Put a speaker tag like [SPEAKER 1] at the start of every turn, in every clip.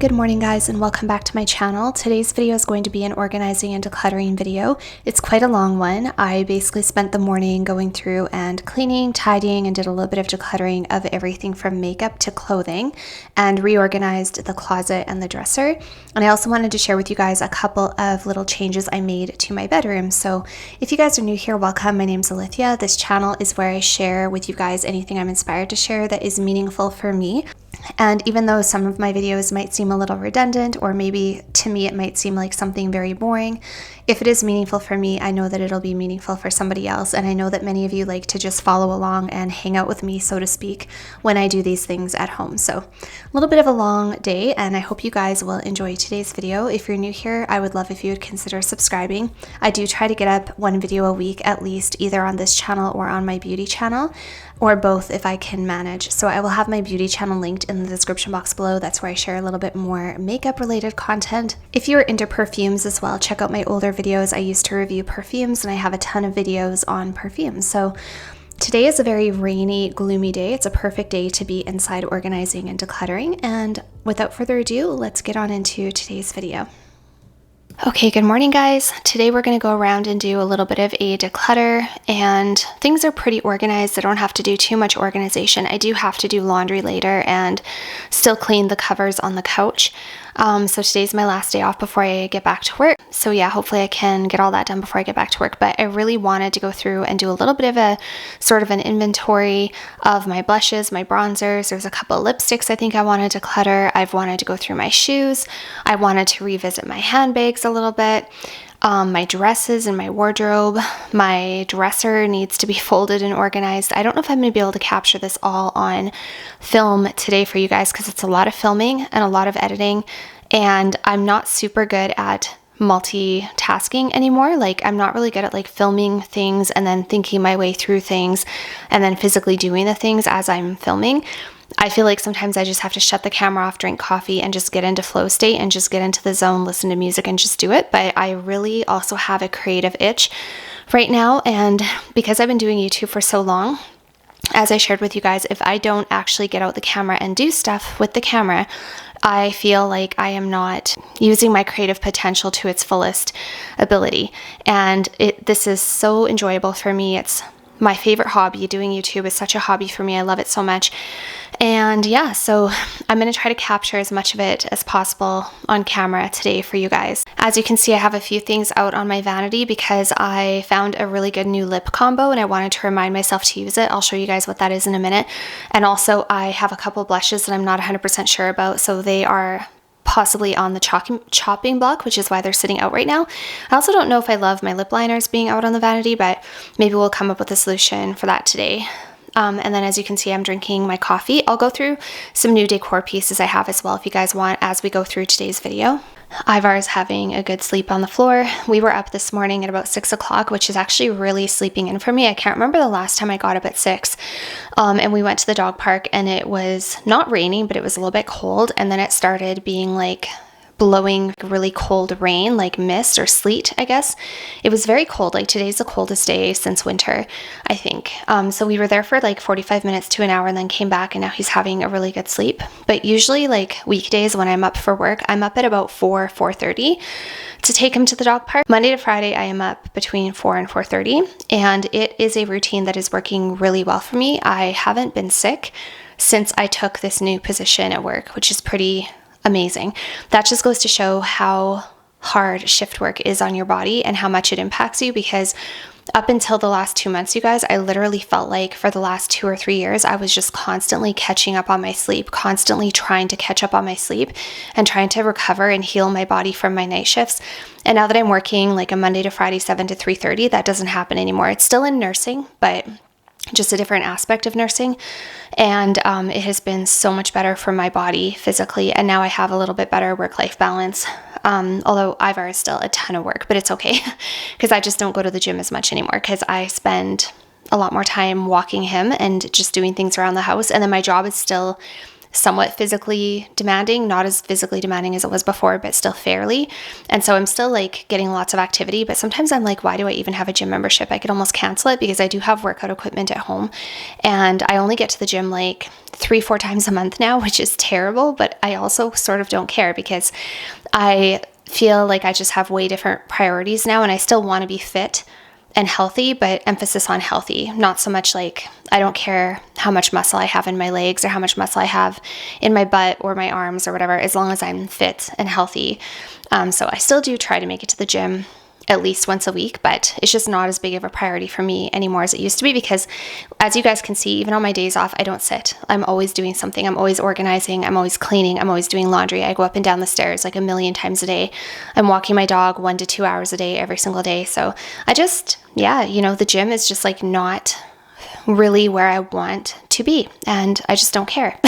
[SPEAKER 1] Good morning guys, and welcome back to my channel. Today's video is going to be an organizing and decluttering video. It's quite a long one. I basically spent the morning going through and cleaning, tidying, and did a little bit of decluttering of everything from makeup to clothing and reorganized the closet and the dresser. And I also wanted to share with you guys a couple of little changes I made to my bedroom. So if you guys are new here, welcome. My name's Alithia. This channel is where I share with you guys anything I'm inspired to share that is meaningful for me. And even though some of my videos might seem a little redundant, or maybe to me it might seem like something very boring, if it is meaningful for me, I know that it'll be meaningful for somebody else. And I know that many of you like to just follow along and hang out with me, so to speak, when I do these things at home. So a little bit of a long day, and I hope you guys will enjoy today's video. If you're new here, I would love if you would consider subscribing. I do try to get up one video a week at least, either on this channel or on my beauty channel, or both if I can manage. So I will have my beauty channel linked in the description box below. That's where I share a little bit more makeup related content. If you're into perfumes as well, check out my older videos. I used to review perfumes and I have a ton of videos on perfumes. So today is a very rainy, gloomy day. It's a perfect day to be inside organizing and decluttering. And without further ado, let's get on into today's video. Okay, good morning guys. Today we're going to go around and do a little bit of a declutter, and things are pretty organized. I don't have to do too much organization. I do have to do laundry later and still clean the covers on the couch. So today's my last day off before I get back to work. So yeah, hopefully I can get all that done before I get back to work. But I really wanted to go through and do a little bit of a sort of an inventory of my blushes, my bronzers. There's a couple of lipsticks I think I wanted to clutter. I've wanted to go through my shoes. I wanted to revisit my handbags a little bit. My dresses and my wardrobe. My dresser needs to be folded and organized. I don't know if I'm going to be able to capture this all on film today for you guys because it's a lot of filming and a lot of editing, and I'm not super good at multitasking anymore. Like, I'm not really good at like filming things and then thinking my way through things and then physically doing the things as I'm filming. I feel like sometimes I just have to shut the camera off, drink coffee, and just get into flow state and just get into the zone, listen to music, and just do it. But I really also have a creative itch right now. And because I've been doing YouTube for so long, as I shared with you guys, if I don't actually get out the camera and do stuff with the camera, I feel like I am not using my creative potential to its fullest ability. And this is so enjoyable for me. It's my favorite hobby. Doing YouTube is such a hobby for me. I love it so much. And yeah, so I'm going to try to capture as much of it as possible on camera today for you guys. As you can see, I have a few things out on my vanity because I found a really good new lip combo and I wanted to remind myself to use it. I'll show you guys what that is in a minute. And also I have a couple blushes that I'm not 100% sure about, so they are possibly on the chopping block, which is why they're sitting out right now. I also don't know if I love my lip liners being out on the vanity, but maybe we'll come up with a solution for that today. And then as you can see, I'm drinking my coffee. I'll go through some new decor pieces I have as well if you guys want as we go through today's video. Ivar is having a good sleep on the floor. We were up this morning at about 6 o'clock, which is actually really sleeping in for me. I can't remember the last time I got up at 6. And we went to the dog park and it was not raining, but it was a little bit cold. And then it started being like blowing really cold rain, like mist or sleet, I guess. It was very cold. Like today's the coldest day since winter, I think. So we were there for like 45 minutes to an hour and then came back, and now he's having a really good sleep. But usually like weekdays when I'm up for work, I'm up at about 4:30 to take him to the dog park. Monday to Friday, I am up between 4 and 4:30, and it is a routine that is working really well for me. I haven't been sick since I took this new position at work, which is pretty amazing. That just goes to show how hard shift work is on your body and how much it impacts you, because up until the last 2 months, you guys, I literally felt like for the last 2 or 3 years, I was just constantly catching up on my sleep, constantly trying to catch up on my sleep and trying to recover and heal my body from my night shifts. And now that I'm working like a Monday to Friday, 7 to 3:30, that doesn't happen anymore. It's still in nursing, but just a different aspect of nursing. And it has been so much better for my body physically. And now I have a little bit better work-life balance. Although Ivar is still a ton of work, but it's okay because I just don't go to the gym as much anymore because I spend a lot more time walking him and just doing things around the house. And then my job is still somewhat physically demanding, not as physically demanding as it was before, but still fairly. And so I'm still like getting lots of activity, but sometimes I'm like, why do I even have a gym membership? I could almost cancel it because I do have workout equipment at home, and I only get to the gym like 3-4 times a month now, which is terrible, but I also sort of don't care because I feel like I just have way different priorities now, and I still want to be fit and healthy, but emphasis on healthy, not so much like I don't care how much muscle I have in my legs or how much muscle I have in my butt or my arms or whatever, as long as I'm fit and healthy. So I still do try to make it to the gym at least once a week, but it's just not as big of a priority for me anymore as it used to be, because as you guys can see, even on my days off, I don't sit. I'm always doing something. I'm always organizing. I'm always cleaning. I'm always doing laundry. I go up and down the stairs like a million times a day. I'm walking my dog 1 to 2 hours a day every single day. So I just, the gym is just like not really where I want to be, and I just don't care.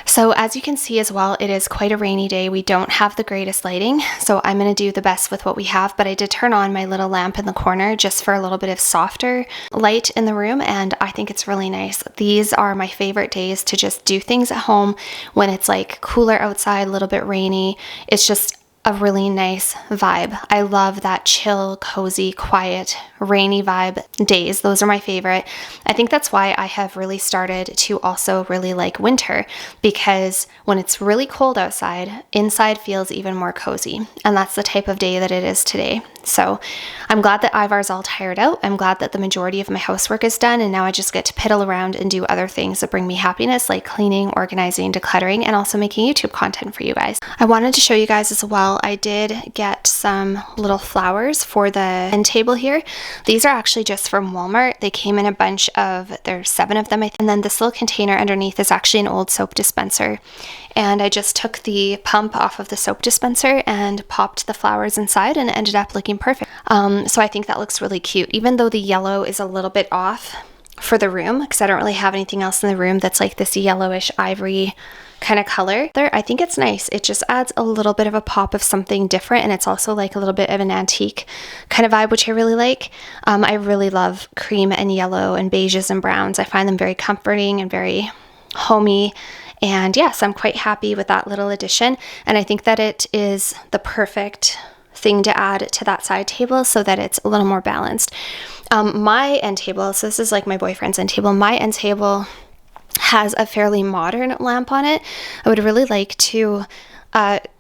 [SPEAKER 1] So as you can see as well, it is quite a rainy day. We don't have the greatest lighting, so I'm going to do the best with what we have, but I did turn on my little lamp in the corner just for a little bit of softer light in the room, and I think it's really nice. These are my favorite days to just do things at home when it's like cooler outside, a little bit rainy. It's just a really nice vibe. I love that chill, cozy, quiet, rainy vibe days. Those are my favorite. I think that's why I have really started to also really like winter, because when it's really cold outside, inside feels even more cozy. And that's the type of day that it is today. So I'm glad that Ivar's all tired out. I'm glad that the majority of my housework is done, and now I just get to piddle around and do other things that bring me happiness, like cleaning, organizing, decluttering, and also making YouTube content for you guys. I wanted to show you guys as well, I did get some little flowers for the end table here. These are actually just from Walmart. They came in a bunch of, there's 7 of them, I think. And then this little container underneath is actually an old soap dispenser. And I just took the pump off of the soap dispenser and popped the flowers inside, and it ended up looking perfect. So I think that looks really cute, even though the yellow is a little bit off for the room, because I don't really have anything else in the room that's like this yellowish ivory kind of color there. I think it's nice. It just adds a little bit of a pop of something different, and it's also like a little bit of an antique kind of vibe, which I really like. I really love cream and yellow and beiges and browns. I find them very comforting and very homey. And yes, I'm quite happy with that little addition. And I think that it is the perfect thing to add to that side table so that it's a little more balanced. My end table, so this is like my boyfriend's end table. My end table has a fairly modern lamp on it. I would really like to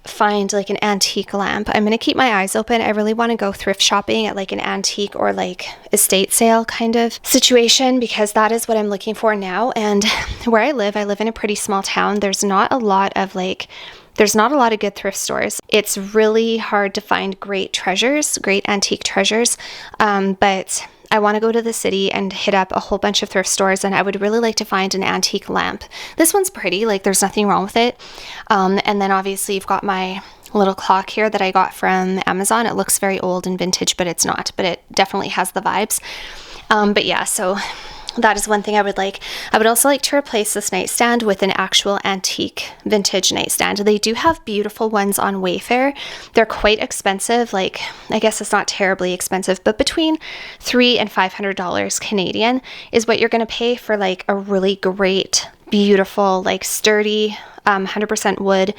[SPEAKER 1] find like an antique lamp. I'm going to keep my eyes open. I really want to go thrift shopping at like an antique or like estate sale kind of situation, because that is what I'm looking for now. And where I live in a pretty small town. There's not a lot of good thrift stores. It's really hard to find great treasures, great antique treasures. But I want to go to the city and hit up a whole bunch of thrift stores, and I would really like to find an antique lamp. This one's pretty, like there's nothing wrong with it. And then obviously you've got my little clock here that I got from Amazon. It looks very old and vintage, but it's not, but it definitely has the vibes. But yeah, so that is one thing I would like. I would also like to replace this nightstand with an actual antique vintage nightstand. They do have beautiful ones on Wayfair. They're quite expensive. Like, I guess it's not terribly expensive, but between $300 and $500 Canadian is what you're going to pay for like a really great, beautiful, like sturdy, 100% wood,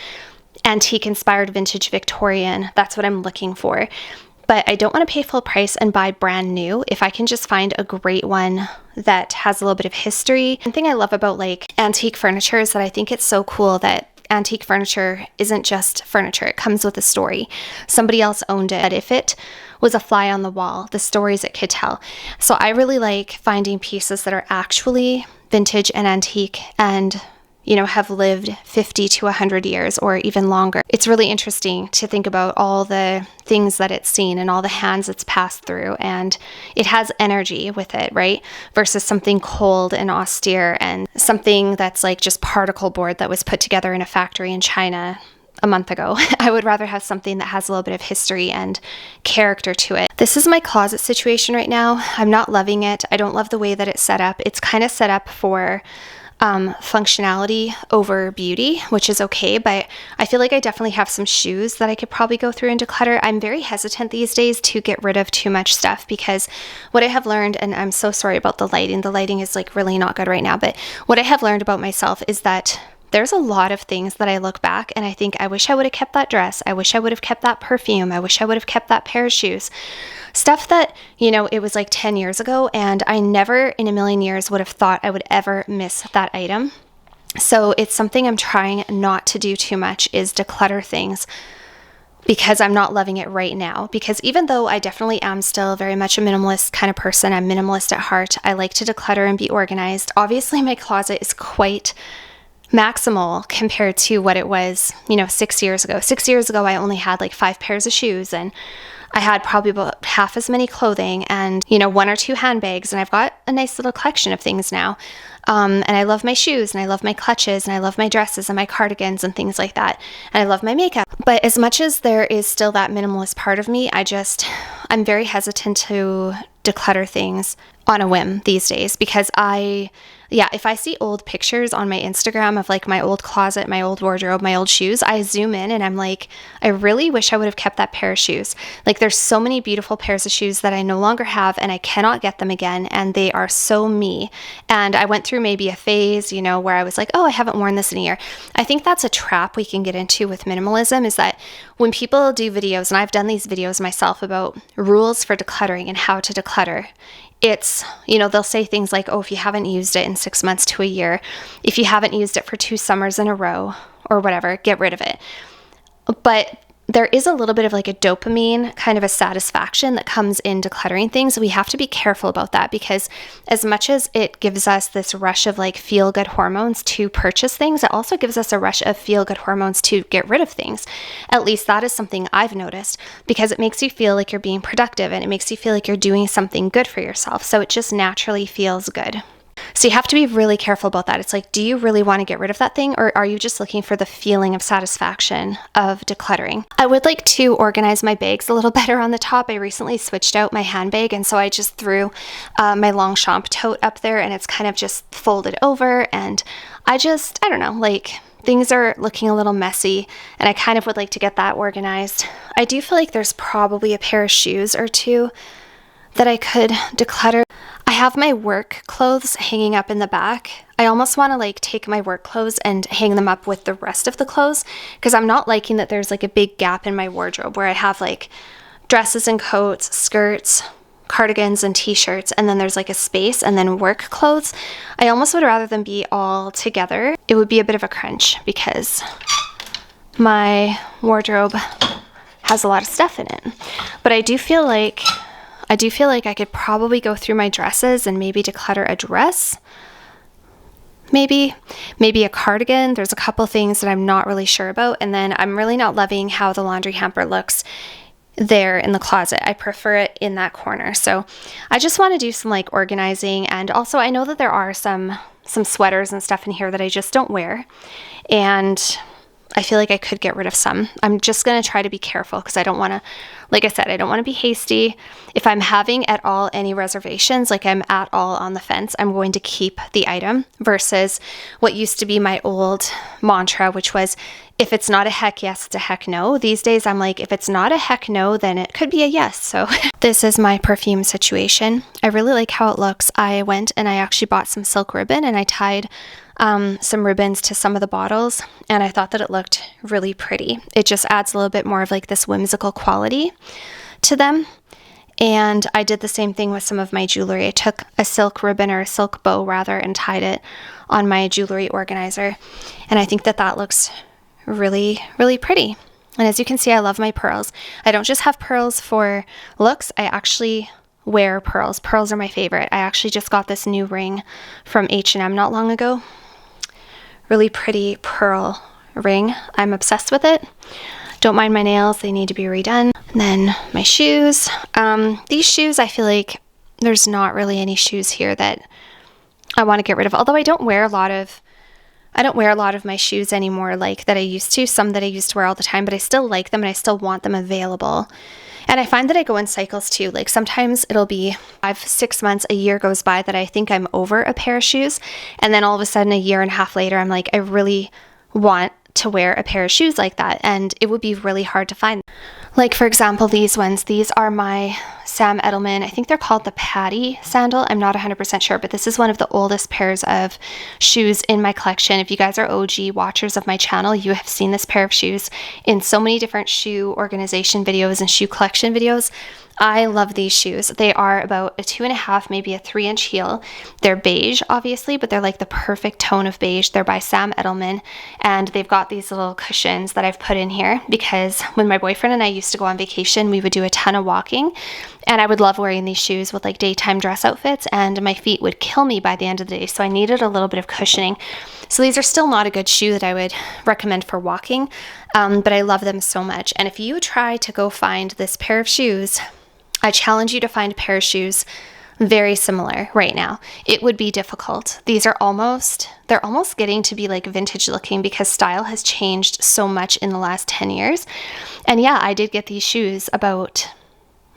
[SPEAKER 1] antique inspired vintage Victorian. That's what I'm looking for. But I don't want to pay full price and buy brand new if I can just find a great one that has a little bit of history. One thing I love about like antique furniture is that I think it's so cool that antique furniture isn't just furniture. It comes with a story. Somebody else owned it. If it was a fly on the wall, the stories it could tell. So I really like finding pieces that are actually vintage and antique and have lived 50 to 100 years or even longer. It's really interesting to think about all the things that it's seen and all the hands it's passed through, and it has energy with it, right? Versus something cold and austere and something that's like just particle board that was put together in a factory in China a month ago. I would rather have something that has a little bit of history and character to it. This is my closet situation right now. I'm not loving it. I don't love the way that it's set up. It's kind of set up for functionality over beauty, which is okay, but I feel like I definitely have some shoes that I could probably go through and declutter. I'm very hesitant these days to get rid of too much stuff, because what I have learned, and I'm so sorry about the lighting is like really not good right now, but what I have learned about myself is that there's a lot of things that I look back and I think, I wish I would have kept that dress. I wish I would have kept that perfume. I wish I would have kept that pair of shoes. Stuff that, you know, it was like 10 years ago and I never in a million years would have thought I would ever miss that item. So it's something I'm trying not to do too much, is declutter things, because I'm not loving it right now. Because even though I definitely am still very much a minimalist kind of person, I'm minimalist at heart, I like to declutter and be organized. Obviously, my closet is quite maximal compared to what it was, you know, 6 years ago. 6 years ago, I only had like 5 pairs of shoes, and I had probably about half as many clothing and, you know, 1 or 2 handbags. And I've got a nice little collection of things now. And I love my shoes and I love my clutches and I love my dresses and my cardigans and things like that. And I love my makeup. But as much as there is still that minimalist part of me, I'm very hesitant to declutter things on a whim these days, because if I see old pictures on my Instagram of like my old closet, my old wardrobe, my old shoes, I zoom in and I'm like, I really wish I would have kept that pair of shoes. Like, there's so many beautiful pairs of shoes that I no longer have and I cannot get them again, and they are so me. And I went through maybe a phase, you know, where I was like, oh, I haven't worn this in a year. I think that's a trap we can get into with minimalism, is that when people do videos, and I've done these videos myself about rules for decluttering and how to declutter, it's, you know, they'll say things like, oh, if you haven't used it in 6 months to a year, if you haven't used it for 2 summers in a row or whatever, get rid of it. But there is a little bit of like a dopamine kind of a satisfaction that comes in decluttering things. We have to be careful about that, because as much as it gives us this rush of like feel good hormones to purchase things, it also gives us a rush of feel good hormones to get rid of things. At least that is something I've noticed, because it makes you feel like you're being productive and it makes you feel like you're doing something good for yourself. So it just naturally feels good. So you have to be really careful about that. It's like, do you really want to get rid of that thing, or are you just looking for the feeling of satisfaction of decluttering? I would like to organize my bags a little better on the top. I recently switched out my handbag, and so I just threw my Longchamp tote up there, and it's kind of just folded over, and I don't know, like, things are looking a little messy, and I kind of would like to get that organized. I do feel like there's probably a pair of shoes or 2 that I could declutter. I have my work clothes hanging up in the back. I almost want to like take my work clothes and hang them up with the rest of the clothes, because I'm not liking that there's like a big gap in my wardrobe where I have like dresses and coats, skirts, cardigans and t-shirts, and then there's like a space and then work clothes. I almost would rather them be all together. It would be a bit of a crunch because my wardrobe has a lot of stuff in it. But I do feel like I could probably go through my dresses and maybe declutter a dress. Maybe a cardigan. There's a couple things that I'm not really sure about. And then I'm really not loving how the laundry hamper looks there in the closet. I prefer it in that corner. So I just want to do some like organizing. And also I know that there are some sweaters and stuff in here that I just don't wear. And I feel like I could get rid of some. I'm just going to try to be careful, because I don't want to, like I said, I don't want to be hasty. If I'm having at all any reservations, like I'm at all on the fence, I'm going to keep the item, versus what used to be my old mantra, which was, if it's not a heck yes, it's a heck no. These days I'm like, if it's not a heck no, then it could be a yes. So this is my perfume situation. I really like how it looks. I went and I actually bought some silk ribbon and I tied some ribbons to some of the bottles, and I thought that it looked really pretty. It just adds a little bit more of like this whimsical quality to them. And I did the same thing with some of my jewelry. I took a silk ribbon, or a silk bow rather, and tied it on my jewelry organizer. And I think that that looks really, really pretty. And as you can see, I love my pearls. I don't just have pearls for looks. I actually wear pearls. Pearls are my favorite. I actually just got this new ring from H&M not long ago. Really pretty pearl ring. I'm obsessed with it. Don't mind my nails. They need to be redone. And then my shoes. These shoes, I feel like there's not really any shoes here that I want to get rid of. Although I don't wear a lot of my shoes anymore like that I used to. Some that I used to wear all the time, but I still like them and I still want them available. And I find that I go in cycles too. Like sometimes it'll be 5-6 months, a year goes by that I think I'm over a pair of shoes. And then all of a sudden, a year and a half later, I'm like, I really want to wear a pair of shoes like that, and it would be really hard to find. Like, for example, these ones. These are my Sam Edelman, I think they're called the Patty sandal. I'm not 100% sure, but this is one of the oldest pairs of shoes in my collection. If you guys are OG watchers of my channel, you have seen this pair of shoes in so many different shoe organization videos and shoe collection videos. I love these shoes. They are about a 2.5, maybe a 3-inch heel. They're beige, obviously, but they're like the perfect tone of beige. They're by Sam Edelman, and they've got these little cushions that I've put in here because when my boyfriend and I used to go on vacation, we would do a ton of walking, and I would love wearing these shoes with like daytime dress outfits, and my feet would kill me by the end of the day, so I needed a little bit of cushioning. So these are still not a good shoe that I would recommend for walking, but I love them so much. And if you try to go find this pair of shoes, I challenge you to find a pair of shoes very similar right now. It would be difficult. These are they're almost getting to be like vintage looking because style has changed so much in the last 10 years. And yeah, I did get these shoes about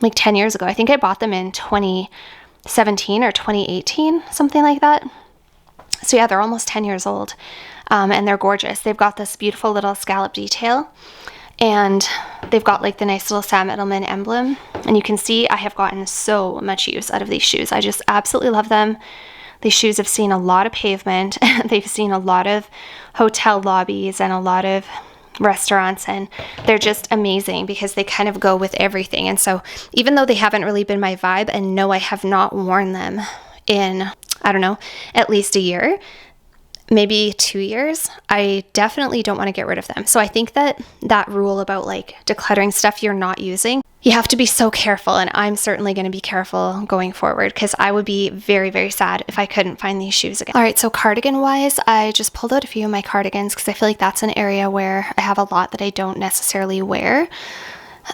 [SPEAKER 1] like 10 years ago. I think I bought them in 2017 or 2018, something like that. So yeah, they're almost 10 years old, and they're gorgeous. They've got this beautiful little scallop detail, and they've got like the nice little Sam Edelman emblem, and you can see I have gotten so much use out of these shoes. I just absolutely love them. These shoes have seen a lot of pavement. They've seen a lot of hotel lobbies and a lot of restaurants, and they're just amazing because they kind of go with everything. And so even though they haven't really been my vibe, and no, I have not worn them in, I don't know, at least a year, maybe 2 years, I definitely don't want to get rid of them. So I think that rule about like decluttering stuff you're not using, you have to be so careful, and I'm certainly going to be careful going forward because I would be very, very sad if I couldn't find these shoes again. All right, so cardigan wise, I just pulled out a few of my cardigans because I feel like that's an area where I have a lot that I don't necessarily wear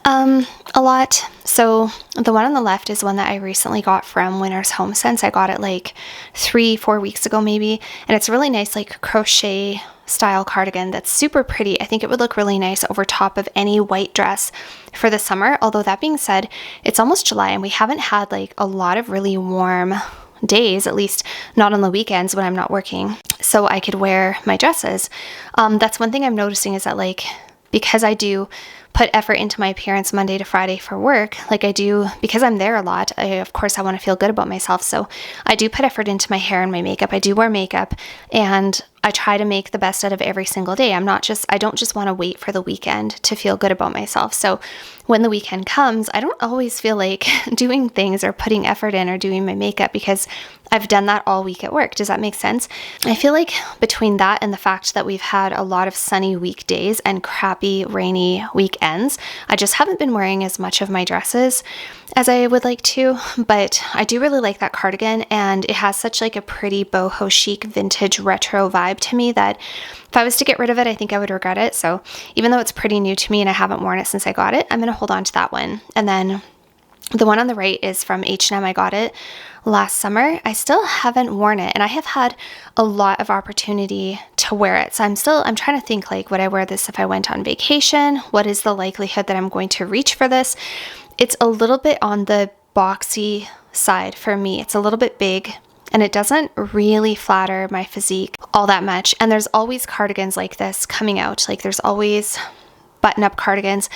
[SPEAKER 1] a lot. So the one on the left is one that I recently got from Winter's Home Sense. I got it like 3-4 weeks ago maybe, and it's a really nice like crochet style cardigan that's super pretty. I think it would look really nice over top of any white dress for the summer. Although that being said, it's almost July and we haven't had like a lot of really warm days, at least not on the weekends when I'm not working, so I could wear my dresses. That's one thing I'm noticing is that like, because I do put effort into my appearance Monday to Friday for work, like I do, because I'm there a lot, of course I want to feel good about myself, so I do put effort into my hair and my makeup. I do wear makeup, and I try to make the best out of every single day. I don't just want to wait for the weekend to feel good about myself. So when the weekend comes, I don't always feel like doing things or putting effort in or doing my makeup because I've done that all week at work. Does that make sense? I feel like between that and the fact that we've had a lot of sunny weekdays and crappy rainy weekends, I just haven't been wearing as much of my dresses as I would like to, but I do really like that cardigan, and it has such like a pretty boho chic vintage retro vibe to me that if I was to get rid of it, I think I would regret it. So even though it's pretty new to me and I haven't worn it since I got it, I'm going to hold on to that one. And then the one on the right is from H&M. I got it last summer. I still haven't worn it, and I have had a lot of opportunity to wear it. So I'm trying to think, like, would I wear this if I went on vacation? What is the likelihood that I'm going to reach for this? It's a little bit on the boxy side for me. It's a little bit big, and it doesn't really flatter my physique all that much. And there's always cardigans like this coming out. Like, there's always button-up cardigans.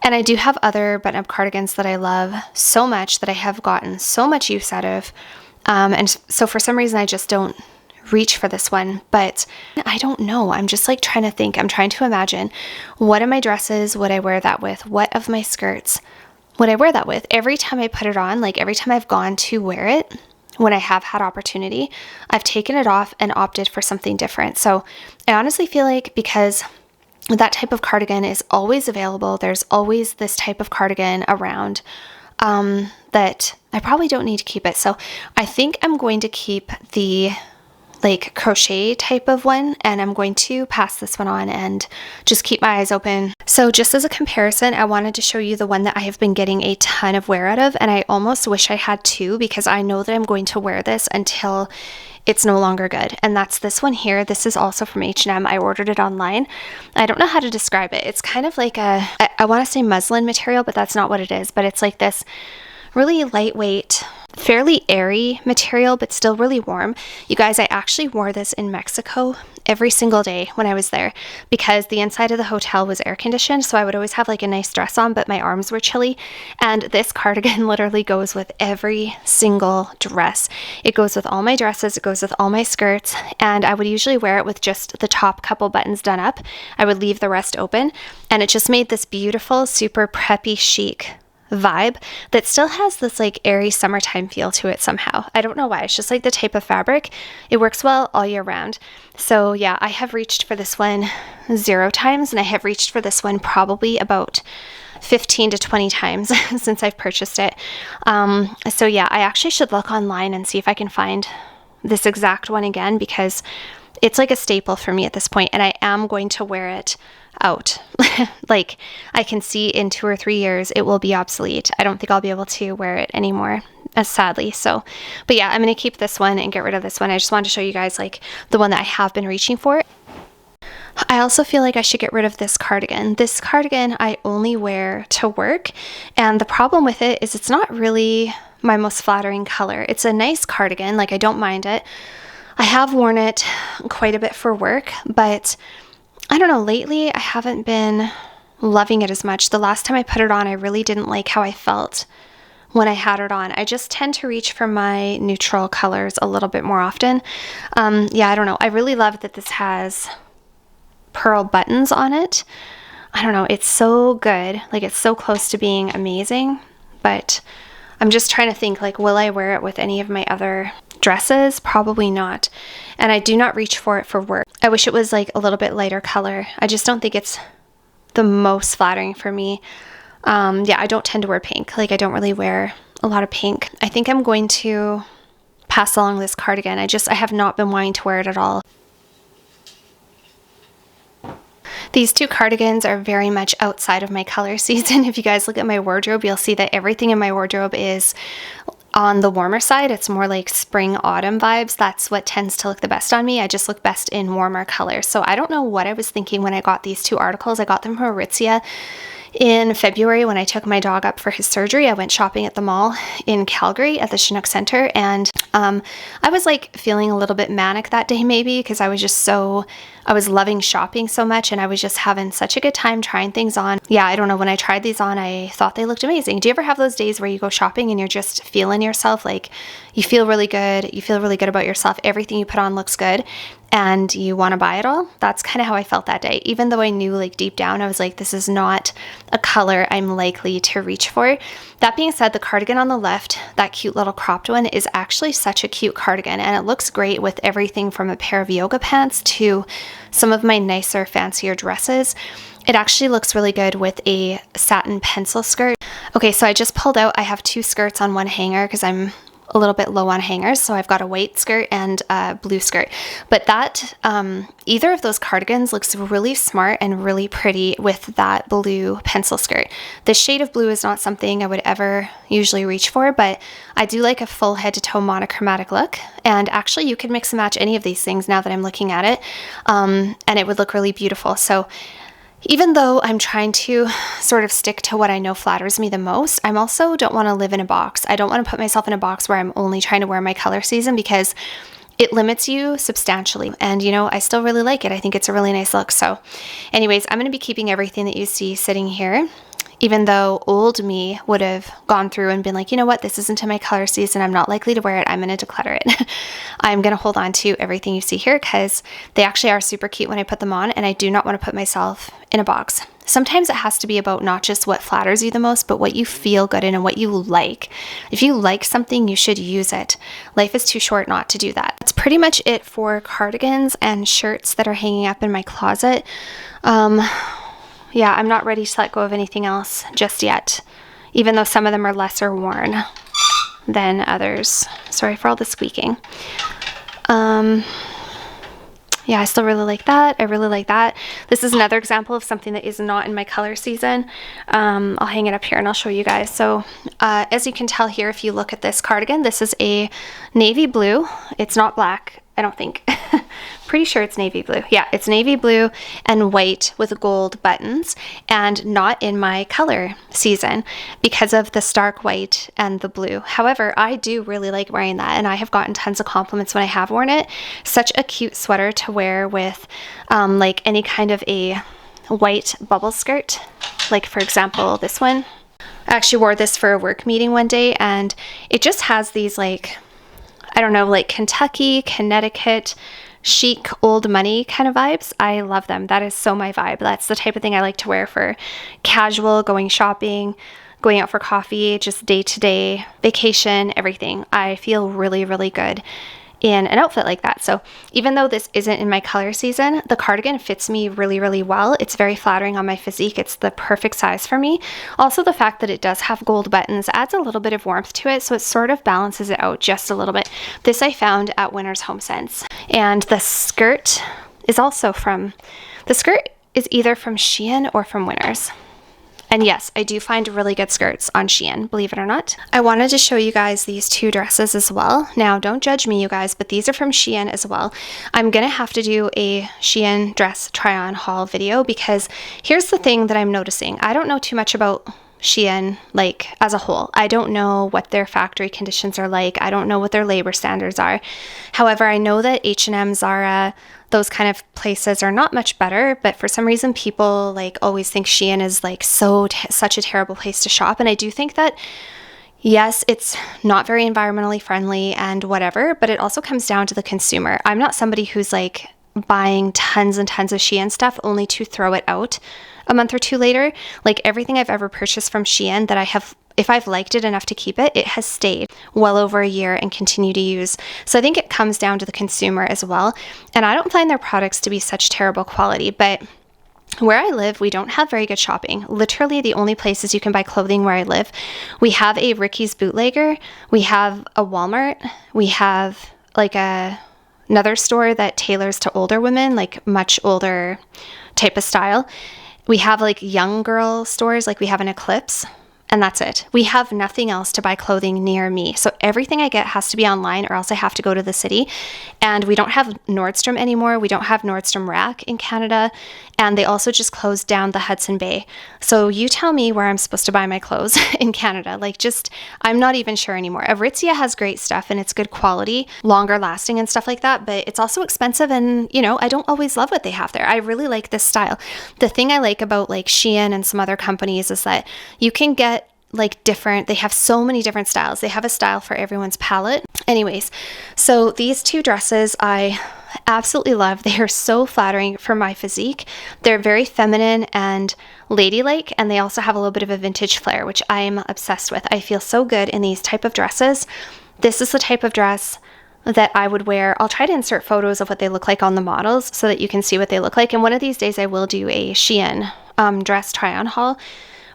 [SPEAKER 1] And I do have other button-up cardigans that I love so much that I have gotten so much use out of. And so for some reason, I just don't reach for this one. But I don't know. I'm just like trying to think. I'm trying to imagine, what of my dresses would I wear that with? What of my skirts would I wear that with? Every time I put it on, like every time I've gone to wear it, when I have had opportunity, I've taken it off and opted for something different. So I honestly feel like because that type of cardigan is always available, there's always this type of cardigan around, that I probably don't need to keep it. So I think I'm going to keep the like crochet type of one, and I'm going to pass this one on and just keep my eyes open. So just as a comparison, I wanted to show you the one that I have been getting a ton of wear out of, and I almost wish I had two because I know that I'm going to wear this until it's no longer good. And that's this one here. This is also from H&M. I ordered it online. I don't know how to describe it. It's kind of like I want to say muslin material, but that's not what it is. But it's like this really lightweight fairly airy material, but still really warm. You guys, I actually wore this in Mexico every single day when I was there because the inside of the hotel was air conditioned. So I would always have like a nice dress on, but my arms were chilly. And this cardigan literally goes with every single dress. It goes with all my dresses. It goes with all my skirts. And I would usually wear it with just the top couple buttons done up. I would leave the rest open. And it just made this beautiful, super preppy, chic vibe that still has this like airy summertime feel to it somehow. I don't know why. It's just like the type of fabric. It works well all year round. So yeah, I have reached for this one 0 times, and I have reached for this one probably about 15 to 20 times since I've purchased it. So yeah, I actually should look online and see if I can find this exact one again, because it's like a staple for me at this point, and I am going to wear it out. Like, I can see in 2 or 3 years it will be obsolete. I don't think I'll be able to wear it anymore, sadly. So, but yeah, I'm going to keep this one and get rid of this one. I just wanted to show you guys like the one that I have been reaching for. I also feel like I should get rid of this cardigan. This cardigan I only wear to work, and the problem with it is it's not really my most flattering color. It's a nice cardigan, like I don't mind it. I have worn it quite a bit for work, but I don't know, lately I haven't been loving it as much. The last time I put it on, I really didn't like how I felt when I had it on. I just tend to reach for my neutral colors a little bit more often. Yeah, I don't know. I really love that this has pearl buttons on it. I don't know. It's so good. Like, it's so close to being amazing, but I'm just trying to think, like, will I wear it with any of my other dresses? Probably not. And I do not reach for it for work. I wish it was like a little bit lighter color. I just don't think it's the most flattering for me. Yeah, I don't tend to wear pink. Like, I don't really wear a lot of pink. I think I'm going to pass along this cardigan. I have not been wanting to wear it at all. These 2 cardigans are very much outside of my color season. If you guys look at my wardrobe, you'll see that everything in my wardrobe is on the warmer side. It's more like spring autumn vibes. That's what tends to look the best on me. I just look best in warmer colors. So I don't know what I was thinking when I got these 2 articles. I got them from Aritzia in February when I took my dog up for his surgery. I went shopping at the mall in Calgary at the Chinook Center, and I was like feeling a little bit manic that day maybe, because I was loving shopping so much, and I was just having such a good time trying things on. Yeah, I don't know, when I tried these on, I thought they looked amazing. Do you ever have those days where you go shopping and you're just feeling yourself? Like, you feel really good about yourself, everything you put on looks good, and you want to buy it all? That's kind of how I felt that day. Even though I knew, like, deep down, I was like, this is not a color I'm likely to reach for. That being said, the cardigan on the left, that cute little cropped one, is actually such a cute cardigan, and it looks great with everything from a pair of yoga pants to some of my nicer, fancier dresses. It actually looks really good with a satin pencil skirt. Okay, so I just pulled out, I have 2 skirts on one hanger because I'm a little bit low on hangers, so I've got a white skirt and a blue skirt. But that, either of those cardigans looks really smart and really pretty with that blue pencil skirt. The shade of blue is not something I would ever usually reach for, but I do like a full head to toe monochromatic look. And actually, you could mix and match any of these things now that I'm looking at it, and it would look really beautiful. So even though I'm trying to sort of stick to what I know flatters me the most, I'm also don't want to live in a box. I don't want to put myself in a box where I'm only trying to wear my color season, because it limits you substantially. And, you know, I still really like it. I think it's a really nice look. So anyways, I'm going to be keeping everything that you see sitting here, even though old me would have gone through and been like, you know what, this isn't in my color season, I'm not likely to wear it, I'm going to declutter it. I'm going to hold on to everything you see here because they actually are super cute when I put them on, and I do not want to put myself in a box. Sometimes it has to be about not just what flatters you the most, but what you feel good in and what you like. If you like something, you should use it. Life is too short not to do that. That's pretty much it for cardigans and shirts that are hanging up in my closet. Yeah, I'm not ready to let go of anything else just yet, even though some of them are lesser worn than others. Sorry for all the squeaking. Yeah, I still really like that. I really like that. This is another example of something that is not in my color season. I'll hang it up here and I'll show you guys. So as you can tell here, if you look at this cardigan, this is a navy blue. It's not black. I don't think. Pretty sure it's navy blue. Yeah, it's navy blue and white with gold buttons, and not in my color season because of the stark white and the blue. However, I do really like wearing that, and I have gotten tons of compliments when I have worn it. Such a cute sweater to wear with like any kind of a white bubble skirt. Like for example, this one. I actually wore this for a work meeting one day, and it just has these like, I don't know, like Kentucky, Connecticut, chic, old money kind of vibes. I love them. That is so my vibe. That's the type of thing I like to wear for casual, going shopping, going out for coffee, just day-to-day, vacation, everything. I feel really, really good in an outfit like that. So even though this isn't in my color season, the cardigan fits me really, really well. It's very flattering on my physique. It's the perfect size for me. Also, the fact that it does have gold buttons adds a little bit of warmth to it, so it sort of balances it out just a little bit. This I found at Winners Home Sense. And the skirt is also the skirt is either from Shein or from Winners. And yes, I do find really good skirts on Shein, believe it or not. I wanted to show you guys these two dresses as well. Now, don't judge me, you guys, but these are from Shein as well. I'm gonna have to do a Shein dress try-on haul video because here's the thing that I'm noticing. I don't know too much about Shein like as a whole. I don't know what their factory conditions are like. I don't know what their labor standards are. However, I know that H&M, Zara, those kind of places are not much better, but for some reason people like always think Shein is like such a terrible place to shop. And I do think that yes, it's not very environmentally friendly and whatever, but it also comes down to the consumer. I'm not somebody who's like buying tons and tons of Shein stuff only to throw it out a month or two later. Like everything I've ever purchased from Shein that I have, if I've liked it enough to keep it, it has stayed well over a year and continue to use. So I think it comes down to the consumer as well. And I don't find their products to be such terrible quality, but where I live, we don't have very good shopping. Literally the only places you can buy clothing where I live, we have a Ricky's Bootlegger, we have a Walmart, we have like another store that tailors to older women, like much older type of style. We have like young girl stores, like we have an Eclipse, and that's it. We have nothing else to buy clothing near me. So everything I get has to be online or else I have to go to the city. And we don't have Nordstrom anymore. We don't have Nordstrom Rack in Canada. And they also just closed down the Hudson Bay. So you tell me where I'm supposed to buy my clothes in Canada. Like just, I'm not even sure anymore. Aritzia has great stuff and it's good quality, longer lasting and stuff like that. But it's also expensive and, you know, I don't always love what they have there. I really like this style. The thing I like about like Shein and some other companies is that you can get like different, they have so many different styles. They have a style for everyone's palette. Anyways, so these two dresses I absolutely love. They are so flattering for my physique. They're very feminine and ladylike, and they also have a little bit of a vintage flair, which I'm obsessed with. I feel so good in these type of dresses. This is the type of dress that I would wear. I'll try to insert photos of what they look like on the models so that you can see what they look like. And one of these days I will do a Shein dress try-on haul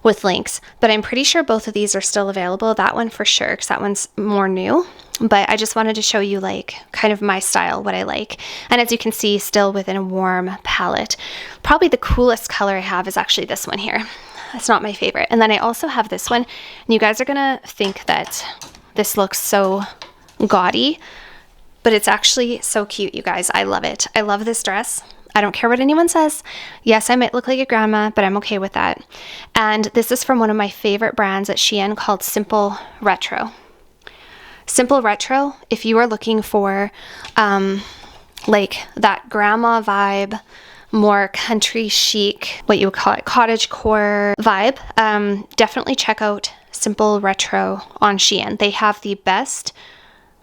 [SPEAKER 1] with links, but I'm pretty sure both of these are still available. That one for sure, because that one's more new, but I just wanted to show you like kind of my style, what I like. And as you can see, still within a warm palette. Probably the coolest color I have is actually this one here. It's not my favorite. And then I also have this one, and you guys are gonna think that this looks so gaudy, but it's actually so cute, you guys. I love it. I love this dress. I don't care what anyone says. Yes, I might look like a grandma, but I'm okay with that. And this is from one of my favorite brands at Shein called Simple Retro. Simple Retro, if you are looking for like that grandma vibe, more country chic, what you would call it, cottagecore vibe, definitely check out Simple Retro on Shein. They have the best,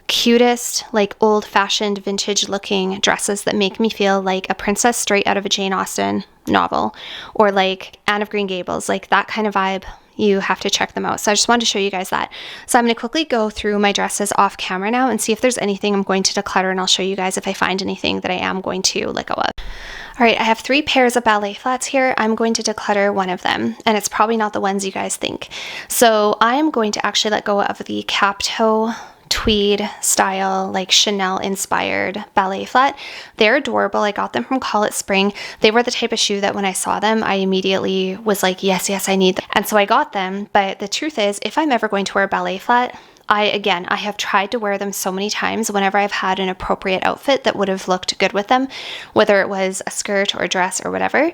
[SPEAKER 1] cutest, like old-fashioned vintage looking dresses that make me feel like a princess straight out of a Jane Austen novel, or like Anne of Green Gables, like that kind of vibe. You have to check them out. So I just wanted to show you guys that. So I'm going to quickly go through my dresses off camera now and see if there's anything I'm going to declutter, and I'll show you guys if I find anything that I am going to let go of. All right, I have 3 pairs of ballet flats here. I'm going to declutter one of them, and it's probably not the ones you guys think. So I'm going to actually let go of the cap toe tweed style, like Chanel inspired ballet flat. They're adorable. I got them from Call It Spring. They were the type of shoe that when I saw them, I immediately was like, yes, I need them. And so I got them. But the truth is, if I'm ever going to wear a ballet flat, I have tried to wear them so many times whenever I've had an appropriate outfit that would have looked good with them, whether it was a skirt or a dress or whatever.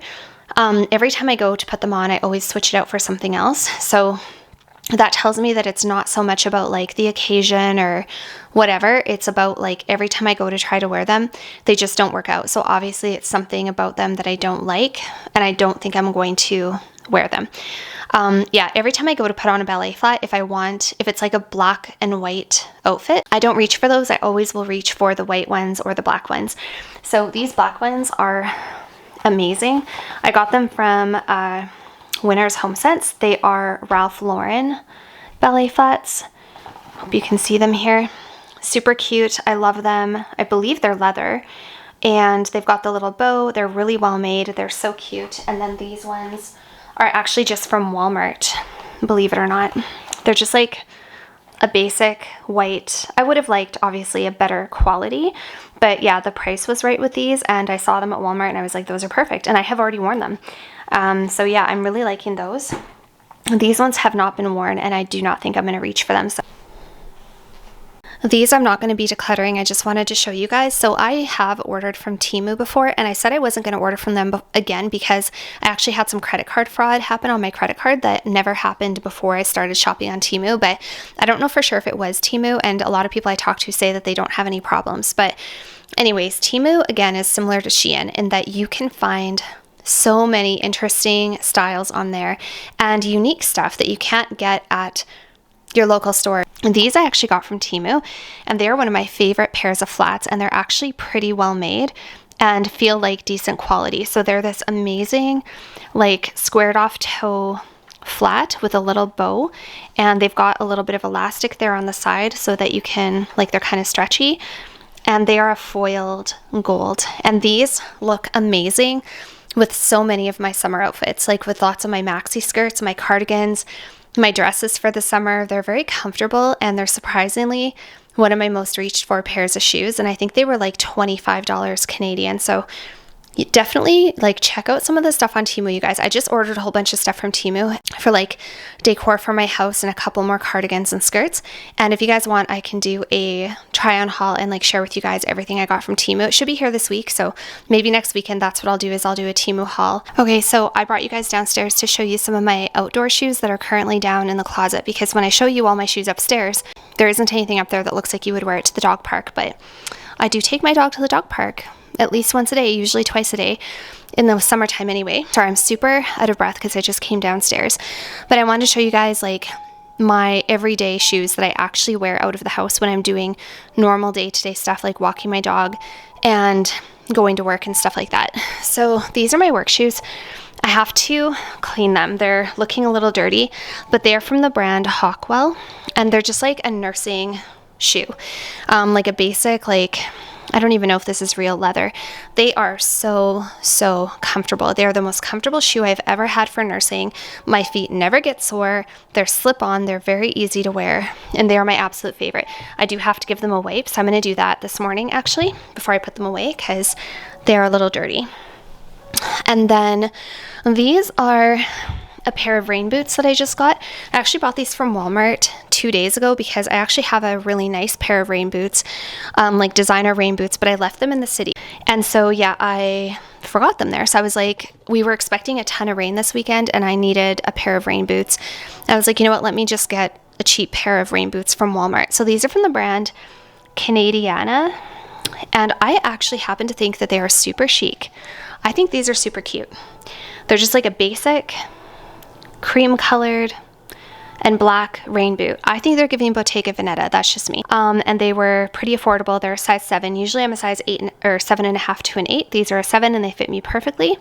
[SPEAKER 1] Every time I go to put them on, I always switch it out for something else. So that tells me that it's not so much about like the occasion or whatever. It's about like every time I go to try to wear them, they just don't work out. So obviously it's something about them that I don't like, and I don't think I'm going to wear them. Yeah, every time I go to put on a ballet flat, if it's like a black and white outfit, I don't reach for those. I always will reach for the white ones or the black ones. So these black ones are amazing. I got them from Winners Home Sense. They are Ralph Lauren ballet flats. Hope you can see them here. Super cute. I love them. I believe they're leather, and they've got the little bow. They're really well made. They're so cute. And then these ones are actually just from Walmart, believe it or not. They're just like a basic white. I would have liked obviously a better quality, but yeah, the price was right with these, and I saw them at Walmart and I was like, those are perfect, and I have already worn them. So yeah, I'm really liking those. These ones have not been worn, and I do not think I'm going to reach for them. So these I'm not going to be decluttering. I just wanted to show you guys. So I have ordered from Temu before, and I said I wasn't going to order from them again because I actually had some credit card fraud happen on my credit card that never happened before I started shopping on Temu, but I don't know for sure if it was Temu, and a lot of people I talk to say that they don't have any problems. But anyways, Temu again is similar to Shein in that you can find so many interesting styles on there and unique stuff that you can't get at your local store. These I actually got from Temu, and they're one of my favorite pairs of flats, and they're actually pretty well made and feel like decent quality. So they're this amazing like squared off toe flat with a little bow, and they've got a little bit of elastic there on the side so that you can, like, they're kind of stretchy, and they are a foiled gold. And these look amazing with so many of my summer outfits, like with lots of my maxi skirts, my cardigans, my dresses for the summer. They're very comfortable, and they're surprisingly one of my most reached for pairs of shoes, and I think they were like $25 Canadian. So you definitely like check out some of the stuff on Temu, you guys. I just ordered a whole bunch of stuff from Temu for like decor for my house and a couple more cardigans and skirts. And if you guys want, I can do a try on haul and like share with you guys everything I got from Temu. It should be here this week, so maybe next weekend that's what I'll do, is I'll do a Temu haul. Okay, so I brought you guys downstairs to show you some of my outdoor shoes that are currently down in the closet, because when I show you all my shoes upstairs, there isn't anything up there that looks like you would wear it to the dog park. But I do take my dog to the dog park at least once a day, usually twice a day in the summertime anyway. Sorry, I'm super out of breath because I just came downstairs. But I wanted to show you guys like my everyday shoes that I actually wear out of the house when I'm doing normal day-to-day stuff like walking my dog and going to work and stuff like that. So these are my work shoes. I have to clean them. They're looking a little dirty, but they're from the brand Hawkwell, and they're just like a nursing shoe, like a basic, like, I don't even know if this is real leather. They are so comfortable. They are the most comfortable shoe I've ever had for nursing. My feet never get sore. They're slip-on. They're very easy to wear, and they are my absolute favorite. I do have to give them a wipe, so I'm going to do that this morning actually before I put them away because they're a little dirty. And then these are a pair of rain boots that I just got. I actually bought these from Walmart 2 days ago because I actually have a really nice pair of rain boots, like designer rain boots, but I left them in the city. And so yeah, I forgot them there. So I was like, we were expecting a ton of rain this weekend and I needed a pair of rain boots. I was like, you know what, let me just get a cheap pair of rain boots from Walmart. So these are from the brand Canadiana, and I actually happen to think that they are super chic. I think these are super cute. They're just like a basic cream colored and black rain boot. I think they're giving Bottega Veneta. That's just me. And they were pretty affordable. They're a size 7. Usually I'm a size 8 or 7.5 to an 8. These are a 7 and they fit me perfectly.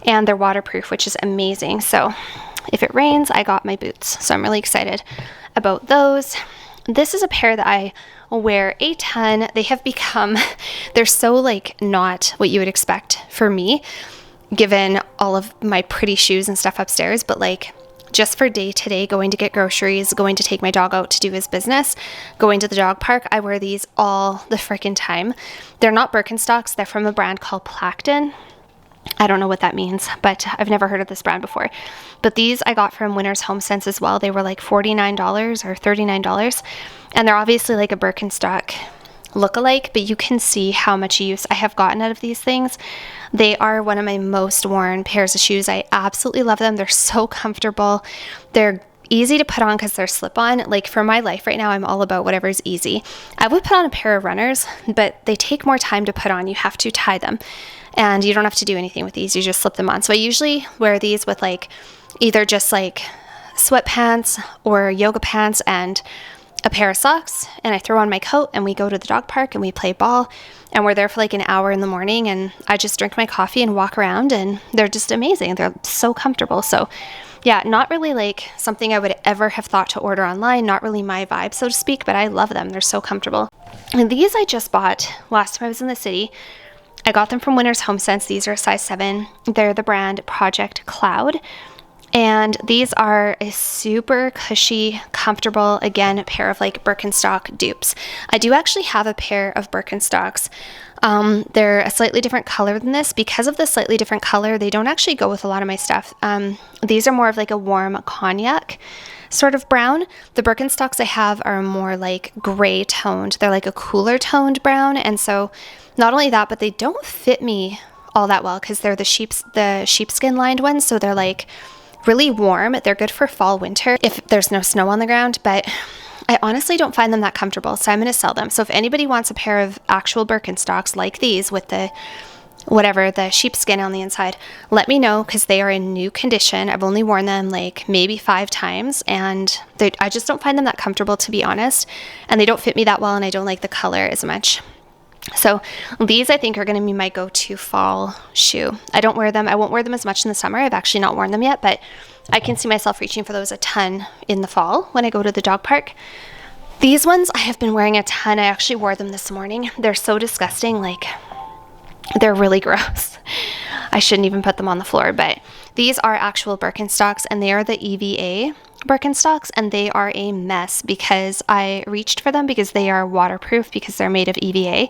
[SPEAKER 1] And they're waterproof, which is amazing. So if it rains, I got my boots. So I'm really excited about those. This is a pair that I wear a ton. They have become, they're so like not what you would expect for me, given all of my pretty shoes and stuff upstairs, but like just for day to day, going to get groceries, going to take my dog out to do his business, going to the dog park, I wear these all the freaking time. They're not Birkenstocks. They're from a brand called Plackton. I don't know what that means, but I've never heard of this brand before. But these I got from Winners Home Sense as well. They were like $49 or $39. And they're obviously like a Birkenstock look-alike, but you can see how much use I have gotten out of these things. They are one of my most worn pairs of shoes. I absolutely love them. They're so comfortable. They're easy to put on because they're slip-on. Like for my life right now, I'm all about whatever's easy. I would put on a pair of runners, but they take more time to put on. You have to tie them, and you don't have to do anything with these. You just slip them on. So I usually wear these with like either just like sweatpants or yoga pants and a pair of socks, and I throw on my coat and we go to the dog park and we play ball, and we're there for like an hour in the morning, and I just drink my coffee and walk around, and they're just amazing. They're so comfortable. So yeah, not really like something I would ever have thought to order online, not really my vibe, so to speak, but I love them. They're so comfortable. And these I just bought last time I was in the city. I got them from Winners Home Sense. These are a size 7. They're the brand Project Cloud. And these are a super cushy, comfortable, again, a pair of like Birkenstock dupes. I do actually have a pair of Birkenstocks. They're a slightly different color than this. Because of the slightly different color, they don't actually go with a lot of my stuff. These are more of like a warm cognac sort of brown. The Birkenstocks I have are more like gray toned. They're like a cooler toned brown. And so not only that, but they don't fit me all that well because they're the sheepskin lined ones. So they're like really warm. They're good for fall, winter if there's no snow on the ground, but I honestly don't find them that comfortable, so I'm going to sell them. So if anybody wants a pair of actual Birkenstocks like these with the sheepskin on the inside, let me know because they are in new condition. I've only worn them like maybe 5 times, and I just don't find them that comfortable, to be honest, and they don't fit me that well, and I don't like the color as much. So these I think are going to be my go-to fall shoe. I don't wear them. I won't wear them as much in the summer. I've actually not worn them yet, but I can see myself reaching for those a ton in the fall when I go to the dog park. These ones I have been wearing a ton. I actually wore them this morning. They're so disgusting. Like, they're really gross. I shouldn't even put them on the floor, but these are actual Birkenstocks, and they are the EVA Birkenstocks, and they are a mess because I reached for them because they are waterproof because they're made of EVA,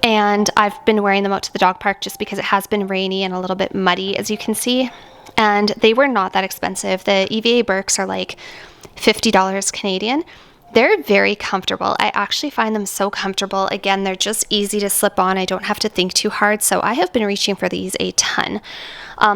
[SPEAKER 1] and I've been wearing them out to the dog park just because it has been rainy and a little bit muddy, as you can see, and they were not that expensive. The EVA Birks are like $50 Canadian. They're very comfortable. I actually find them so comfortable. Again, they're just easy to slip on. I don't have to think too hard. So I have been reaching for these a ton.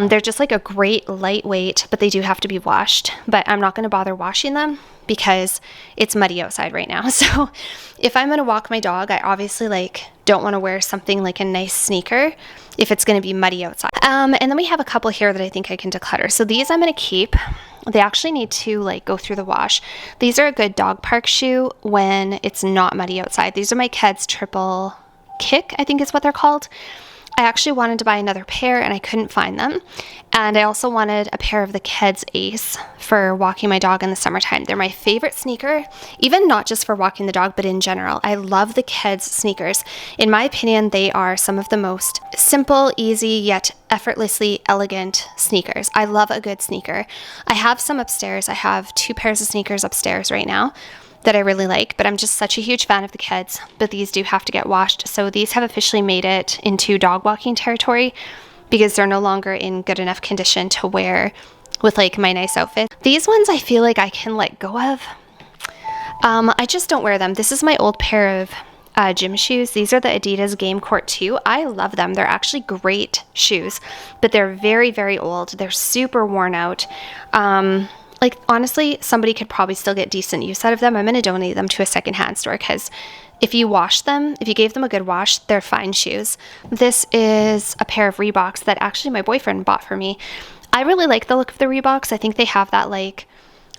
[SPEAKER 1] They're just like a great lightweight, but they do have to be washed. But I'm not going to bother washing them because it's muddy outside right now. So if I'm going to walk my dog, I obviously don't want to wear something like a nice sneaker if it's going to be muddy outside. And then we have a couple here that I think I can declutter. So these I'm going to keep. They actually need to go through the wash. These are a good dog park shoe when it's not muddy outside. These are my Keds Triple Kick, I think is what they're called. I actually wanted to buy another pair and I couldn't find them. And I also wanted a pair of the Keds Ace for walking my dog in the summertime. They're my favorite sneaker, even not just for walking the dog, but in general. I love the Keds sneakers. In my opinion, they are some of the most simple, easy, yet effortlessly elegant sneakers. I love a good sneaker. I have some upstairs. I have 2 pairs of sneakers upstairs right now that I really like, but I'm just such a huge fan of the Keds, but these do have to get washed. So these have officially made it into dog walking territory because they're no longer in good enough condition to wear with my nice outfit. These ones I feel like I can let go of. I just don't wear them. This is my old pair of gym shoes. These are the Adidas Game Court 2. I love them. They're actually great shoes, but they're very, very old. They're super worn out. Honestly, somebody could probably still get decent use out of them. I'm going to donate them to a secondhand store because if you wash them, if you gave them a good wash, they're fine shoes. This is a pair of Reeboks that actually my boyfriend bought for me. I really like the look of the Reeboks. I think they have that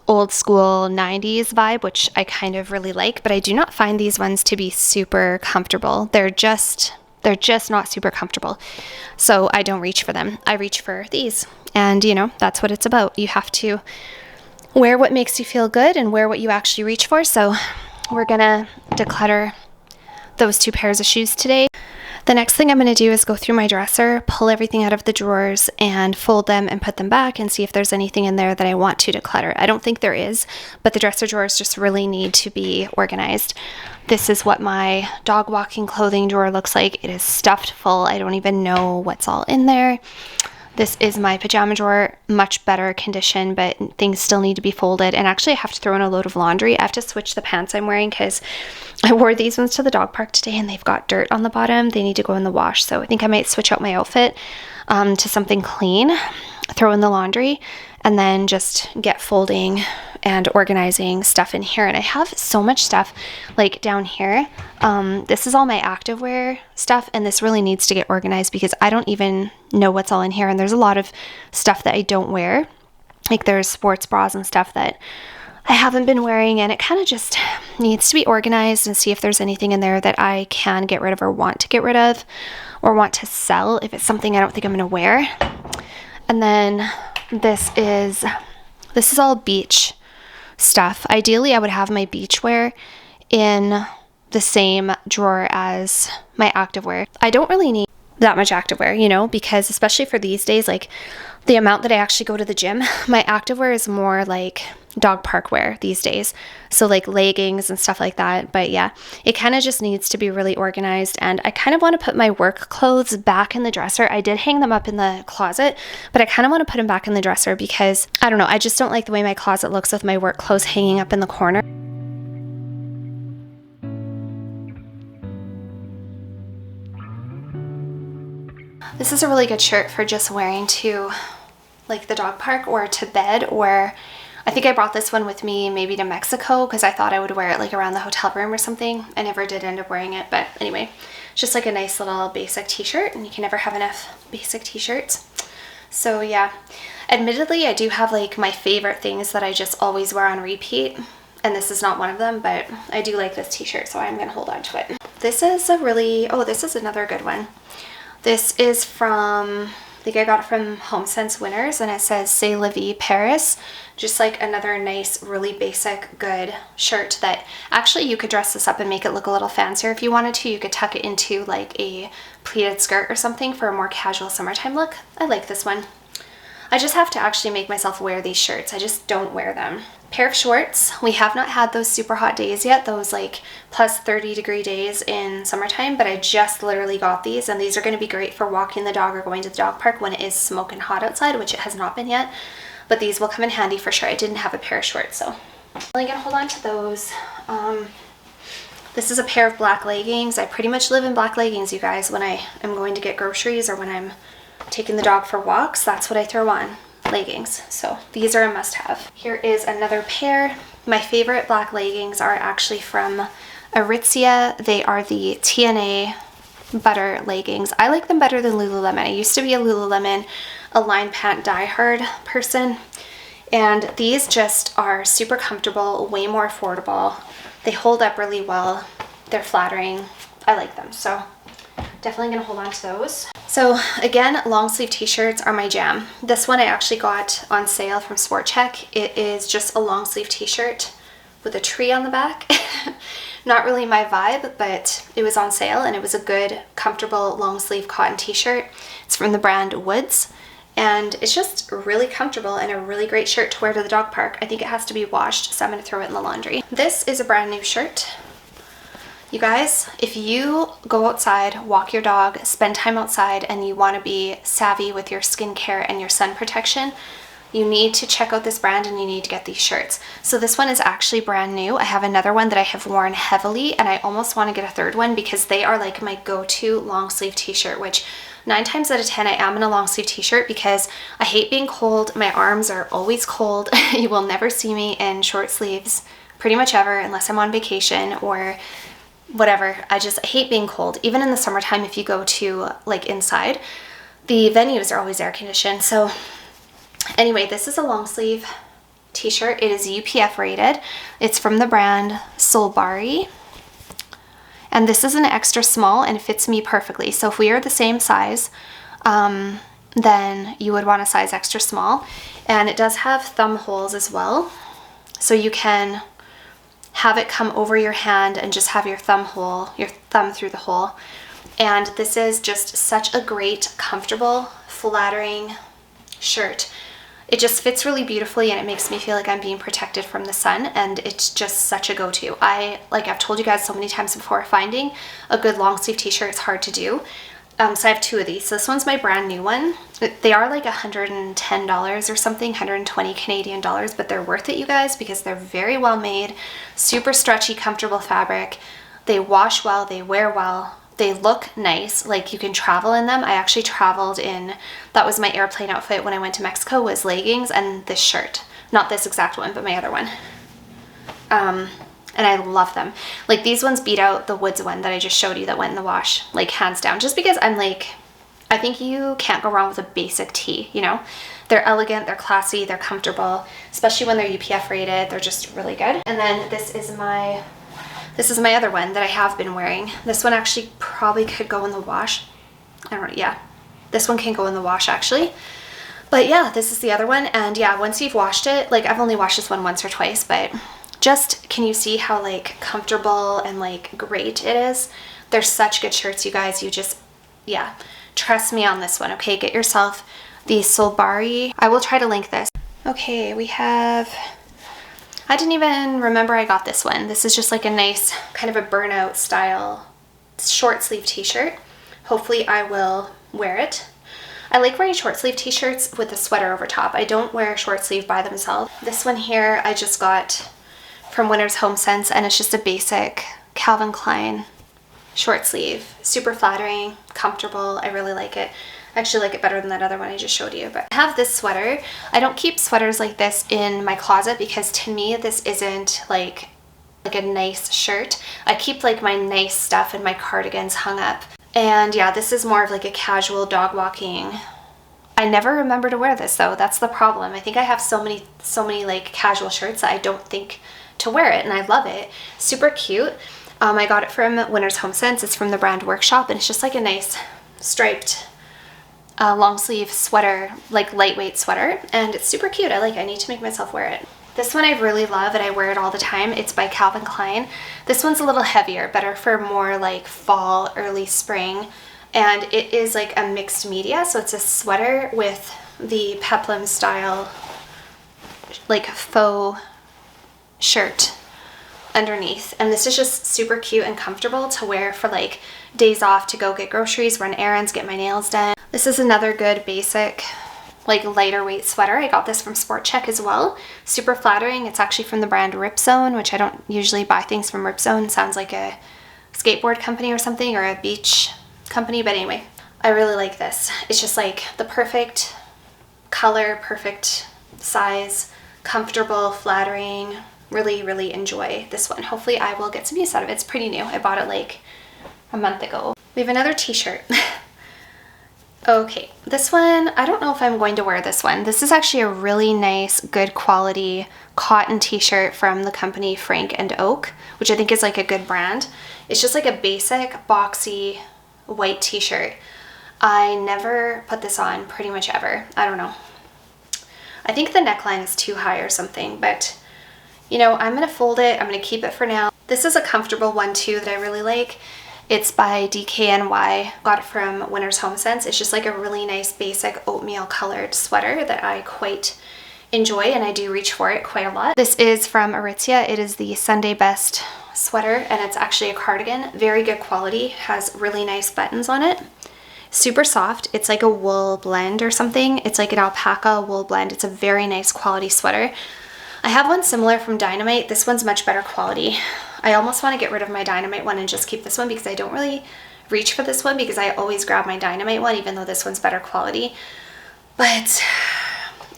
[SPEAKER 1] old school 90s vibe, which I kind of really like, but I do not find these ones to be super comfortable. They're just not super comfortable. So I don't reach for them. I reach for these. And that's what it's about. You have to wear what makes you feel good and wear what you actually reach for. So we're gonna declutter those 2 pairs of shoes today. The next thing I'm going to do is go through my dresser, pull everything out of the drawers and fold them and put them back and see if there's anything in there that I want to declutter. I don't think there is, but the dresser drawers just really need to be organized. This is what my dog walking clothing drawer looks like. It is stuffed full. I don't even know what's all in there. This is my pajama drawer, much better condition, but things still need to be folded. And actually I have to throw in a load of laundry. I have to switch the pants I'm wearing because I wore these ones to the dog park today and they've got dirt on the bottom. They need to go in the wash. So I think I might switch out my outfit to something clean, throw in the laundry, and then just get folding and organizing stuff in here. And I have so much stuff like down here. This is all my activewear stuff, and this really needs to get organized because I don't even know what's all in here. And there's a lot of stuff that I don't wear. Like there's sports bras and stuff that I haven't been wearing, and it kind of just needs to be organized and see if there's anything in there that I can get rid of or want to get rid of or want to sell if it's something I don't think I'm going to wear. And then this is all beach stuff. Ideally, I would have my beachwear in the same drawer as my activewear. I don't really need that much activewear, you know, because especially for these days, like the amount that I actually go to the gym, my activewear is more like dog park wear these days. So like leggings and stuff like that. But yeah, it kind of just needs to be really organized. And I kind of want to put my work clothes back in the dresser. I did hang them up in the closet, but I kind of want to put them back in the dresser because I don't know, I just don't like the way my closet looks with my work clothes hanging up in the corner. This is a really good shirt for just wearing to like the dog park or to bed, or I think I brought this one with me maybe to Mexico because I thought I would wear it like around the hotel room or something. I never did end up wearing it, but anyway, it's just like a nice little basic t-shirt, and you can never have enough basic t-shirts. So yeah, admittedly I do have like my favorite things that I just always wear on repeat, and this is not one of them, but I do like this t-shirt, so I'm gonna hold on to it. This is this is another good one. This is from, I think I got it from HomeSense Winners, and it says C'est la vie Paris. Just like another nice, really basic, good shirt that actually you could dress this up and make it look a little fancier if you wanted to. You could tuck it into like a pleated skirt or something for a more casual summertime look. I like this one. I just have to actually make myself wear these shirts. I just don't wear them. Pair of shorts. We have not had those super hot days yet, those like plus 30-degree days in summertime, but I just literally got these, and these are going to be great for walking the dog or going to the dog park when it is smoking hot outside, which it has not been yet, but these will come in handy for sure. I didn't have a pair of shorts, so I'm really going to hold on to those. This is a pair of black leggings. I pretty much live in black leggings, you guys. When I am going to get groceries or when I'm taking the dog for walks, that's what I throw on, leggings. So these are a must-have. Here is another pair. My favorite black leggings are actually from Aritzia. They are the TNA butter leggings. I like them better than Lululemon. I used to be a Lululemon Align Pant diehard person, and these just are super comfortable, way more affordable. They hold up really well. They're flattering. I like them, so definitely gonna hold on to those. So again, long sleeve t-shirts are my jam. This one I actually got on sale from Sport Chek. It is just a long sleeve t-shirt with a tree on the back. Not really my vibe, but it was on sale and it was a good, comfortable long sleeve cotton t-shirt. It's from the brand Woods, and it's just really comfortable and a really great shirt to wear to the dog park. I think it has to be washed, so I'm gonna throw it in the laundry. This is a brand new shirt. You guys, if you go outside, walk your dog, spend time outside, and you want to be savvy with your skincare and your sun protection, you need to check out this brand and you need to get these shirts. So this one is actually brand new. I have another one that I have worn heavily, and I almost want to get a third one because they are like my go-to long sleeve t-shirt, which 9 times out of 10 I am in a long sleeve t-shirt because I hate being cold. My arms are always cold. You will never see me in short sleeves pretty much ever unless I'm on vacation or whatever. I just hate being cold. Even in the summertime, if you go to like inside, the venues are always air conditioned. So anyway, this is a long sleeve t-shirt. It is UPF rated. It's from the brand Solbari. And this is an extra small and it fits me perfectly. So if we are the same size, then you would want a size extra small. And it does have thumb holes as well. So you can have it come over your hand and just have your thumb through the hole. And this is just such a great, comfortable, flattering shirt. It just fits really beautifully and it makes me feel like I'm being protected from the sun, and it's just such a go-to. I've told you guys so many times before, finding a good long sleeve t-shirt is hard to do. So I have two of these. So this one's my brand new one. They are like $110 or something, 120 Canadian dollars, but they're worth it, you guys, because they're very well made, super stretchy, comfortable fabric. They wash well, they wear well, they look nice, like you can travel in them. I actually traveled in, that was my airplane outfit when I went to Mexico, was leggings and this shirt. Not this exact one, but my other one. And I love them. Like these ones beat out the Woods one that I just showed you that went in the wash, like hands down, just because I'm like, I think you can't go wrong with a basic tee, you know? They're elegant, they're classy, they're comfortable, especially when they're UPF rated. They're just really good. And then this is my other one that I have been wearing. This one actually probably could go in the wash. I don't know, yeah. This one can go in the wash actually. But yeah, this is the other one. And yeah, once you've washed it, like I've only washed this one once or twice, but just, can you see how like comfortable and like great it is? They're such good shirts, you guys. You just, yeah, trust me on this one, okay? Get yourself the Solbari. I will try to link this. Okay, we have, I didn't even remember I got this one. This is just like a nice kind of a burnout style short sleeve t-shirt. Hopefully I will wear it. I like wearing short sleeve t-shirts with a sweater over top. I don't wear short sleeve by themselves. This one here I just got from Winter's Home Sense, and it's just a basic Calvin Klein short sleeve. Super flattering, comfortable. I really like it. I actually like it better than that other one I just showed you. But I have this sweater. I don't keep sweaters like this in my closet because to me this isn't like a nice shirt. I keep like my nice stuff and my cardigans hung up. And yeah, this is more of like a casual dog walking. I never remember to wear this though. That's the problem. I think I have so many like casual shirts that I don't think to wear it, and I love it. Super cute. I got it from Winter's Home Sense. It's from the brand Workshop, and it's just like a nice striped long sleeve sweater, like lightweight sweater, and it's super cute. I like it. I need to make myself wear it. This one I really love and I wear it all the time. It's by Calvin Klein. This one's a little heavier, better for more like fall, early spring, and it is like a mixed media. So it's a sweater with the peplum style like faux shirt underneath, and this is just super cute and comfortable to wear for like days off, to go get groceries, run errands, get my nails done. This is another good basic like lighter weight sweater. I got this from Sport Chek as well. Super flattering. It's actually from the brand Rip Zone, which I don't usually buy things from Rip Zone. Sounds like a skateboard company or something, or a beach company, but anyway, I really like this. It's just like the perfect color, perfect size, comfortable, flattering. Really enjoy this one. Hopefully I will get some use out of it. It's pretty new. I bought it like a month ago. We have another t-shirt. Okay, this one, I don't know if I'm going to wear this one. This is actually a really nice, good quality cotton t-shirt from the company Frank and Oak, which I think is like a good brand. It's just like a basic boxy white t-shirt. I never put this on pretty much ever. I don't know. I think the neckline is too high or something, but you know, I'm gonna fold it. I'm gonna keep it for now. This is a comfortable one too that I really like. It's by DKNY. Got it from Winter's Home Sense. It's just like a really nice basic oatmeal colored sweater that I quite enjoy, and I do reach for it quite a lot. This is from Aritzia. It is the Sunday Best sweater, and it's actually a cardigan. Very good quality. Has really nice buttons on it. Super soft. It's like a wool blend or something. It's like an alpaca wool blend. It's a very nice quality sweater. I have one similar from Dynamite. This one's much better quality. I almost want to get rid of my Dynamite one and just keep this one because I don't really reach for this one because I always grab my Dynamite one even though this one's better quality. But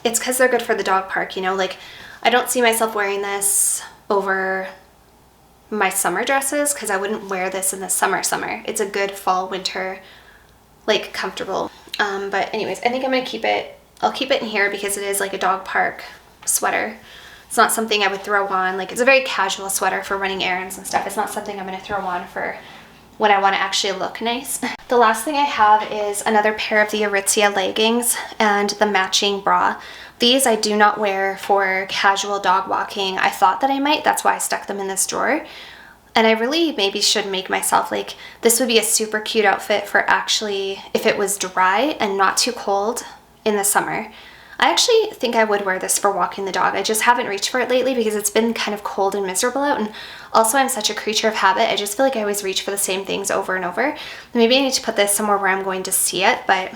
[SPEAKER 1] it's because they're good for the dog park, you know? Like, I don't see myself wearing this over my summer dresses because I wouldn't wear this in the summer. It's a good fall, winter, like comfortable. But anyways, I think I'm going to keep it. I'll keep it in here because it is like a dog park sweater. It's not something I would throw on, like it's a very casual sweater for running errands and stuff. It's not something I'm going to throw on for when I want to actually look nice. The last thing I have is another pair of the Aritzia leggings and the matching bra. These I do not wear for casual dog walking. I thought that I might, that's why I stuck them in this drawer. And I really maybe should make myself like, this would be a super cute outfit for actually, if it was dry and not too cold in the summer. I actually think I would wear this for walking the dog. I just haven't reached for it lately because it's been kind of cold and miserable out, and also I'm such a creature of habit. I just feel like I always reach for the same things over and over. Maybe I need to put this somewhere where I'm going to see it, but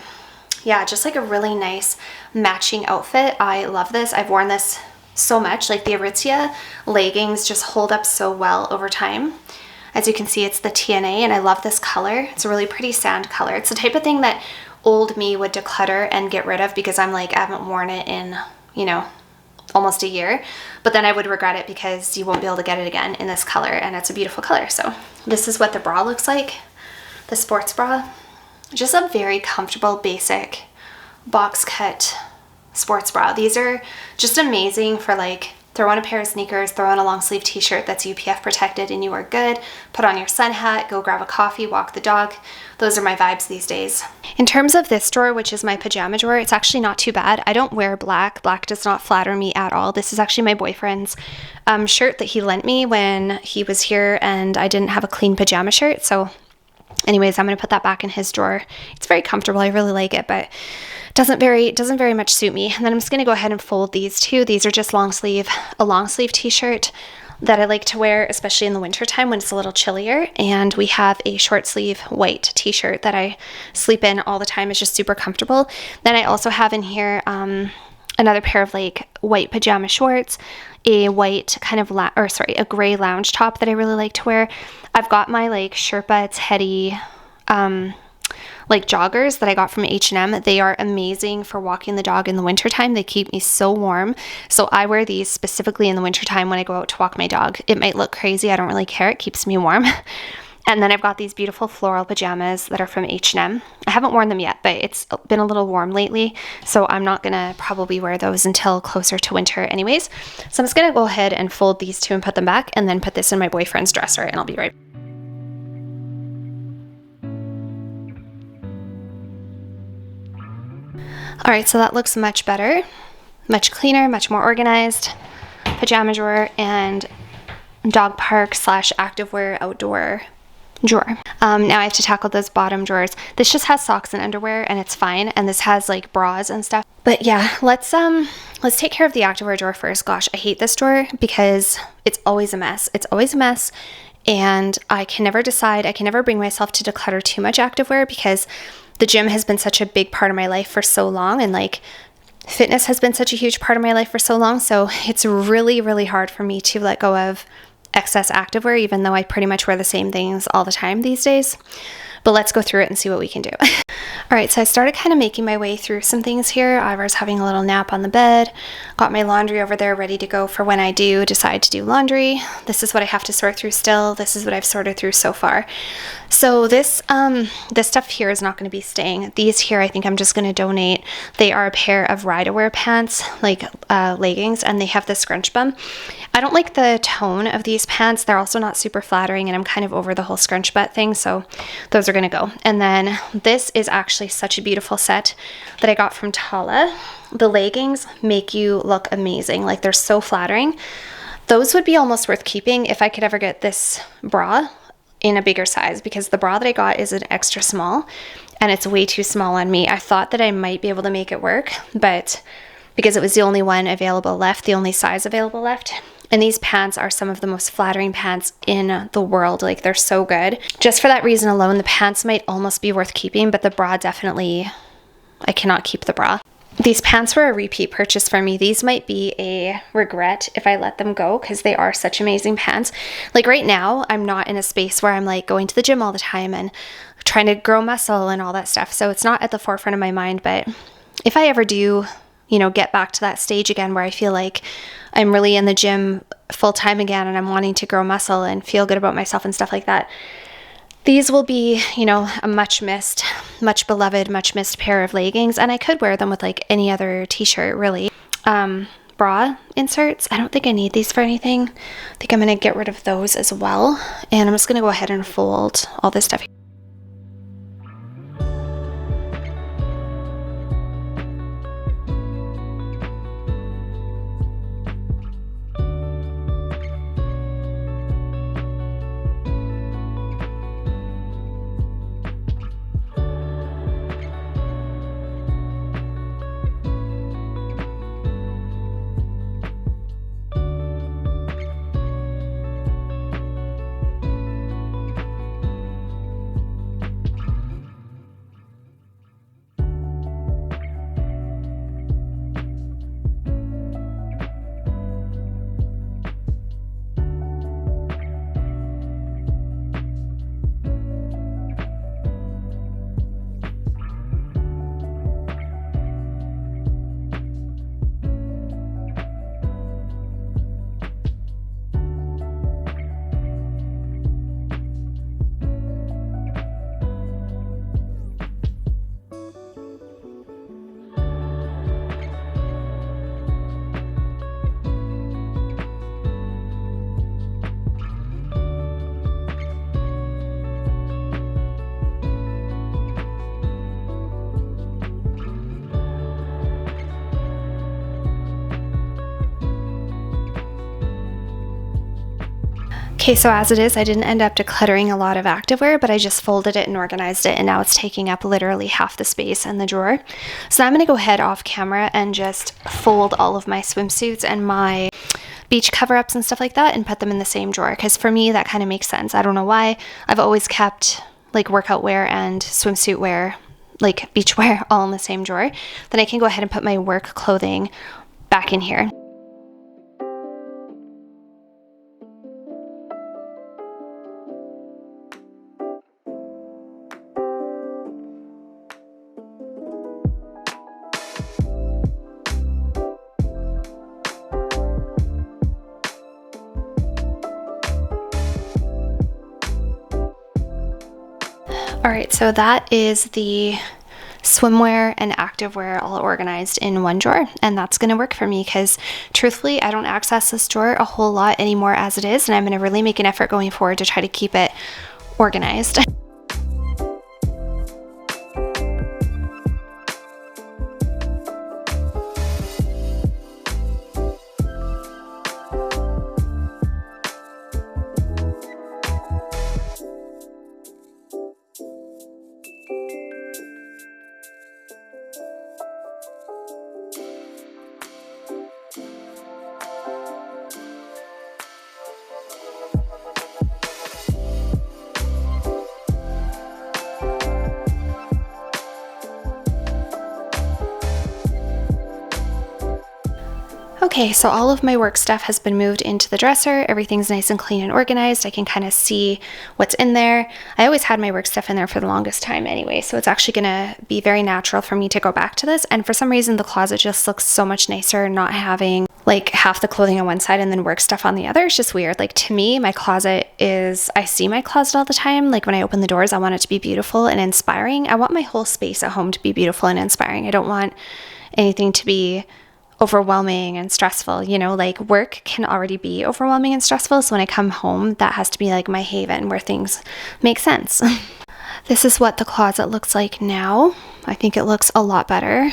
[SPEAKER 1] yeah, just like a really nice matching outfit. I love this. I've worn this so much. Like the Aritzia leggings just hold up so well over time. As you can see, it's the TNA, and I love this color. It's a really pretty sand color. It's the type of thing that old me would declutter and get rid of because I'm like, I haven't worn it in, you know, almost a year, but then I would regret it because you won't be able to get it again in this color, and it's a beautiful color. So this is what the bra looks like, the sports bra. Just a very comfortable, basic box cut sports bra. These are just amazing for like throw on a pair of sneakers, throw on a long sleeve t-shirt that's UPF protected and you are good. Put on your sun hat, go grab a coffee, walk the dog. Those are my vibes these days. In terms of this drawer, which is my pajama drawer, it's actually not too bad. I don't wear black. Black does not flatter me at all. This is actually my boyfriend's shirt that he lent me when he was here and I didn't have a clean pajama shirt. So anyways, I'm going to put that back in his drawer. It's very comfortable. I really like it, but doesn't very much suit me. And then I'm just going to go ahead and fold these two. These are just a long sleeve t-shirt that I like to wear, especially in the winter time when it's a little chillier. And we have a short sleeve white t-shirt that I sleep in all the time. It's just super comfortable. Then I also have in here another pair of like white pajama shorts, a white kind of a gray lounge top that I really like to wear. I've got my like Sherpa Teddy like joggers that I got from H&M. They are amazing for walking the dog in the wintertime. They keep me so warm. So I wear these specifically in the wintertime when I go out to walk my dog. It might look crazy. I don't really care. It keeps me warm. And then I've got these beautiful floral pajamas that are from H&M. I haven't worn them yet, but it's been a little warm lately. So I'm not going to probably wear those until closer to winter anyways. So I'm just going to go ahead and fold these two and put them back and then put this in my boyfriend's dresser and I'll be right back. All right, so that looks much better, much cleaner, much more organized. Pajama drawer and dog park / activewear outdoor drawer. Now I have to tackle those bottom drawers. This just has socks and underwear and it's fine. And this has like bras and stuff. But yeah, let's take care of the activewear drawer first. Gosh, I hate this drawer because it's always a mess. It's always a mess. And I can never decide, I can never bring myself to declutter too much activewear because the gym has been such a big part of my life for so long, and like fitness has been such a huge part of my life for so long. So it's really, really hard for me to let go of excess activewear, even though I pretty much wear the same things all the time these days. But let's go through it and see what we can do. All right, so I started kind of making my way through some things here. Ivar's having a little nap on the bed. Got my laundry over there ready to go for when I do decide to do laundry. This is what I have to sort through still. This is what I've sorted through so far. So this stuff here is not going to be staying. These here, I think I'm just going to donate. They are a pair of ride-aware pants, like leggings, and they have the scrunch bum. I don't like the tone of these pants. They're also not super flattering, and I'm kind of over the whole scrunch butt thing, so those are going to go. And then this is actually such a beautiful set that I got from Tala. The leggings make you look amazing. Like, they're so flattering. Those would be almost worth keeping if I could ever get this bra in a bigger size, because the bra that I got is an extra small and it's way too small on me. I thought that I might be able to make it work, but because it was the only one available left, the only size available left. And these pants are some of the most flattering pants in the world. Like, they're so good. Just for that reason alone, the pants might almost be worth keeping, but the bra definitely, I cannot keep the bra. These pants were a repeat purchase for me. These might be a regret if I let them go because they are such amazing pants. Like, right now, I'm not in a space where I'm like going to the gym all the time and trying to grow muscle and all that stuff. So it's not at the forefront of my mind. But if I ever do, you know, get back to that stage again where I feel like I'm really in the gym full time again and I'm wanting to grow muscle and feel good about myself and stuff like that, these will be, you know, a much missed, much beloved, much missed pair of leggings. And I could wear them with like any other t-shirt, really. Bra inserts, I don't think I need these for anything. I think I'm going to get rid of those as well. And I'm just going to go ahead and fold all this stuff. Okay, so as it is, I didn't end up decluttering a lot of activewear, but I just folded it and organized it, and now it's taking up literally half the space in the drawer. So I'm going to go ahead off camera and just fold all of my swimsuits and my beach cover-ups and stuff like that and put them in the same drawer, because for me that kind of makes sense. I don't know why. I've always kept like workout wear and swimsuit wear, like beach wear, all in the same drawer. Then I can go ahead and put my work clothing back in here. Alright, so that is the swimwear and activewear all organized in one drawer, and that's going to work for me because truthfully I don't access this drawer a whole lot anymore as it is, and I'm going to really make an effort going forward to try to keep it organized. Okay, so all of my work stuff has been moved into the dresser. Everything's nice and clean and organized. I can kind of see what's in there. I always had my work stuff in there for the longest time anyway, so it's actually gonna be very natural for me to go back to this. And for some reason, the closet just looks so much nicer not having like half the clothing on one side and then work stuff on the other. It's just weird. Like to me, my closet is, I see my closet all the time. Like when I open the doors, I want it to be beautiful and inspiring. I want my whole space at home to be beautiful and inspiring. I don't want anything to be overwhelming and stressful. You know, like work can already be overwhelming and stressful, so when I come home, that has to be like my haven where things make sense. This is what the closet looks like now. I think it looks a lot better.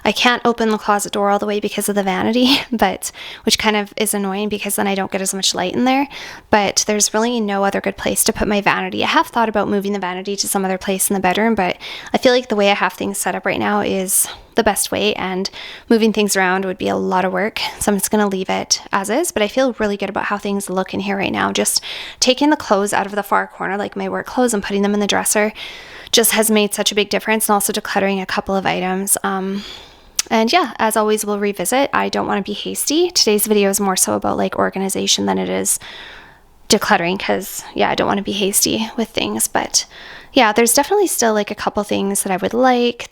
[SPEAKER 1] I can't open the closet door all the way because of the vanity, but which kind of is annoying because then I don't get as much light in there. But there's really no other good place to put my vanity. I have thought about moving the vanity to some other place in the bedroom, but I feel like the way I have things set up right now is the best way, and moving things around would be a lot of work. So I'm just going to leave it as is, but I feel really good about how things look in here right now. Just taking the clothes out of the far corner, like my work clothes, and putting them in the dresser just has made such a big difference, and also decluttering a couple of items. And yeah, as always, we'll revisit. I don't want to be hasty. Today's video is more so about like organization than it is decluttering, because yeah, I don't want to be hasty with things. But yeah, there's definitely still like a couple things that I would like.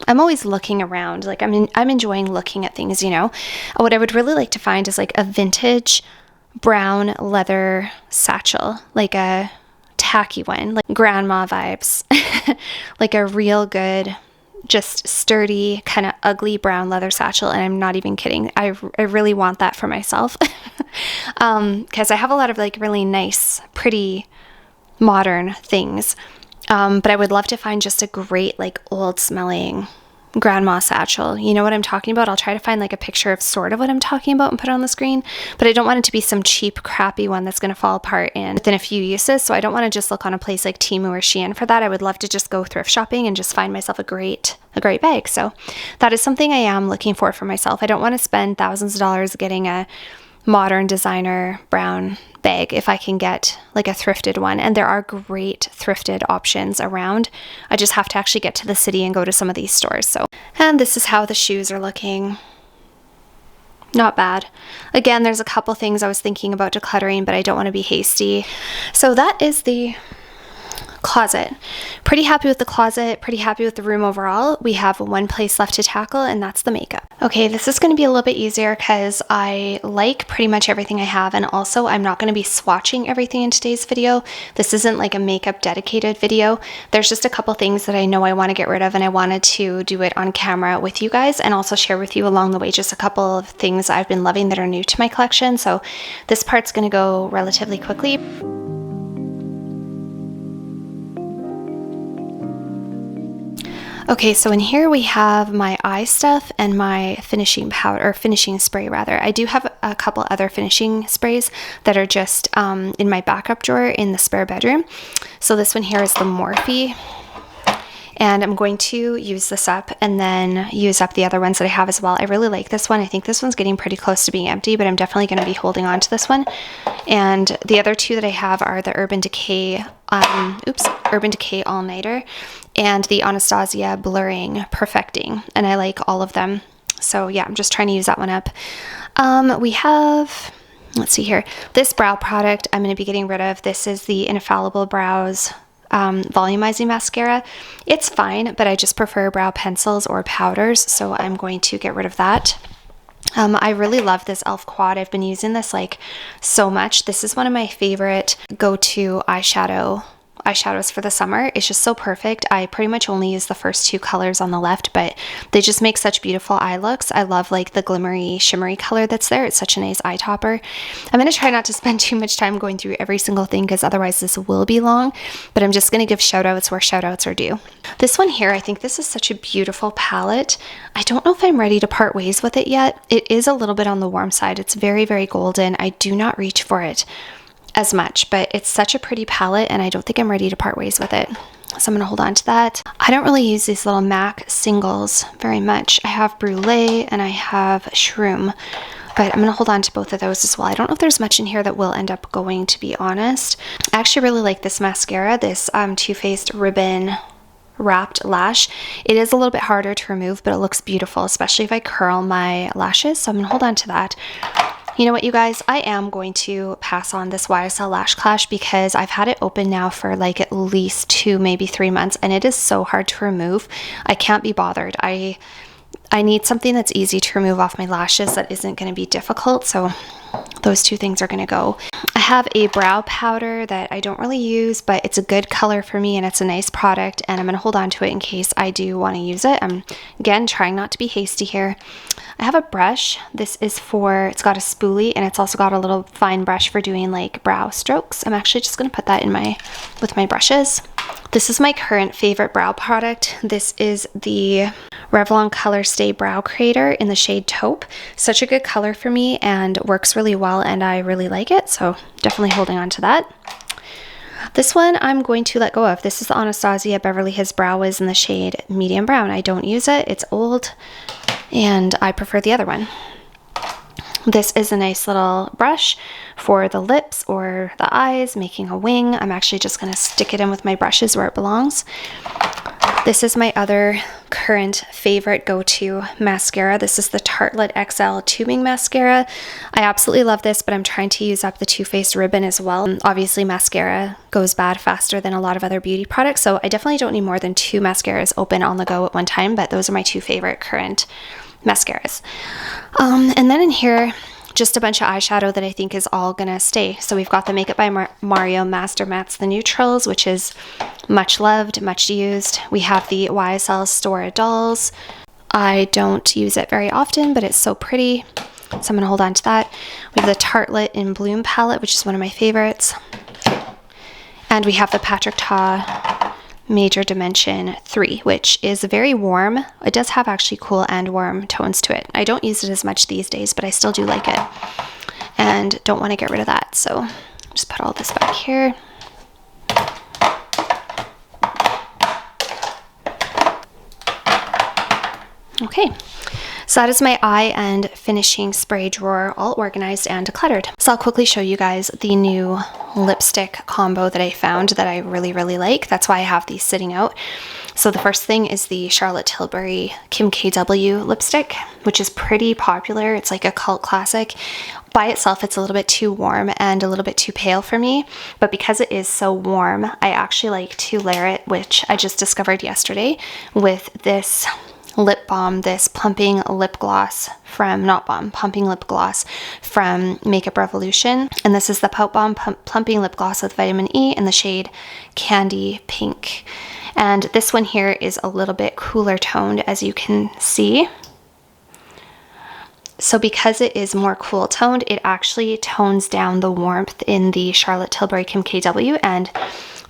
[SPEAKER 1] I'm always looking around. Like I'm enjoying looking at things, you know. What I would really like to find is like a vintage brown leather satchel, like a tacky one, like grandma vibes, like a real good, just sturdy, kind of ugly brown leather satchel. And I'm not even kidding. I really want that for myself. Because I have a lot of like really nice, pretty modern things. But I would love to find just a great, like old smelling grandma satchel. You know what I'm talking about? I'll try to find like a picture of sort of what I'm talking about and put it on the screen, but I don't want it to be some cheap, crappy one that's going to fall apart within a few uses. So I don't want to just look on a place like Temu or Shein for that. I would love to just go thrift shopping and just find myself a great bag. So that is something I am looking for myself. I don't want to spend thousands of dollars getting a modern designer brown bag if I can get like a thrifted one, and there are great thrifted options around. I just have to actually get to the city and go to some of these stores. So, and this is how the shoes are looking. Not bad. Again, there's a couple things I was thinking about decluttering, but I don't want to be hasty. So that is the closet. Pretty happy with the closet, pretty happy with the room overall. We have one place left to tackle, and that's the makeup. Okay, this is going to be a little bit easier because I like pretty much everything I have, and also I'm not going to be swatching everything in today's video. This isn't like a makeup dedicated video. There's just a couple things that I know I want to get rid of, and I wanted to do it on camera with you guys and also share with you along the way just a couple of things I've been loving that are new to my collection. So this part's going to go relatively quickly. Okay, so in here we have my eye stuff and my finishing powder, or finishing spray rather. I do have a couple other finishing sprays that are just in my backup drawer in the spare bedroom. So this one here is the Morphe. And I'm going to use this up and then use up the other ones that I have as well. I really like this one. I think this one's getting pretty close to being empty, but I'm definitely going to be holding on to this one. And the other two that I have are the Urban Decay All-Nighter and the Anastasia Blurring Perfecting. And I like all of them. So yeah, I'm just trying to use that one up. We have, let's see here, this brow product I'm going to be getting rid of. This is the Infallible Brows volumizing mascara. It's fine, but I just prefer brow pencils or powders, so I'm going to get rid of that. I really love this e.l.f. quad. I've been using this like so much. This is one of my favorite go-to eyeshadows for the summer. It's just so perfect. I pretty much only use the first two colors on the left, but they just make such beautiful eye looks. I love like the glimmery, shimmery color that's there. It's such a nice eye topper. I'm going to try not to spend too much time going through every single thing because otherwise this will be long, but I'm just going to give shout outs where shout outs are due. This one here, I think this is such a beautiful palette. I don't know if I'm ready to part ways with it yet. It is a little bit on the warm side. It's very, very golden. I do not reach for it as much, but it's such a pretty palette and I don't think I'm ready to part ways with it. So I'm going to hold on to that. I don't really use these little MAC singles very much. I have Brulee and I have Shroom, but I'm going to hold on to both of those as well. I don't know if there's much in here that will end up going, to be honest. I actually really like this mascara, this Too Faced Ribbon Wrapped Lash. It is a little bit harder to remove, but it looks beautiful, especially if I curl my lashes. So I'm going to hold on to that. You know what, you guys? I am going to pass on this YSL Lash Clash because I've had it open now for like at least 2, maybe 3 months, and it is so hard to remove. I can't be bothered. I need something that's easy to remove off my lashes that isn't going to be difficult, so those two things are going to go. I have a brow powder that I don't really use, but it's a good color for me and it's a nice product, and I'm going to hold on to it in case I do want to use it. I'm, again, trying not to be hasty here. I have a brush. This is it's got a spoolie and it's also got a little fine brush for doing like brow strokes. I'm actually just going to put that in with my brushes. This is my current favorite brow product. This is the Revlon Color Stay Brow Creator in the shade Taupe. Such a good color for me and works really well, and I really like it, so definitely holding on to that. This one I'm going to let go of. This is the Anastasia Beverly Hills Brow Wiz in the shade Medium Brown. I don't use it. It's old, and I prefer the other one. This is a nice little brush for the lips or the eyes, making a wing. I'm actually just going to stick it in with my brushes where it belongs. This is my other current favorite go-to mascara. This is the Tartelette XL Tubing Mascara. I absolutely love this, but I'm trying to use up the Too Faced Ribbon as well. Obviously, mascara goes bad faster than a lot of other beauty products, so I definitely don't need more than 2 mascaras open on the go at one time, but those are my 2 favorite current mascaras. And then in here, just a bunch of eyeshadow that I think is all gonna stay. So we've got the Makeup by Mario Master Mattes The Neutrals, which is much loved, much used. We have the YSL Stora Dolls. I don't use it very often, but it's so pretty, so I'm gonna hold on to that. We have the Tartelette in Bloom palette, which is one of my favorites. And we have the Patrick Ta Major Dimension 3, which is very warm. It does have actually cool and warm tones to it. I don't use it as much these days, but I still do like it and don't want to get rid of that. So just put all this back here. Okay, so that is my eye and finishing spray drawer all organized and decluttered. So I'll quickly show you guys the new lipstick combo that I found that I really, really like. That's why I have these sitting out. So the first thing is the Charlotte Tilbury Kim KW lipstick, which is pretty popular. It's like a cult classic. By itself, it's a little bit too warm and a little bit too pale for me, but because it is so warm, I actually like to layer it, which I just discovered yesterday, with this lip balm, this plumping lip gloss from, not balm, pumping lip gloss from Makeup Revolution. And this is the Pout Balm Plumping Lip Gloss with Vitamin E in the shade Candy Pink. And this one here is a little bit cooler toned, as you can see. So because it is more cool toned, it actually tones down the warmth in the Charlotte Tilbury Kim KW, and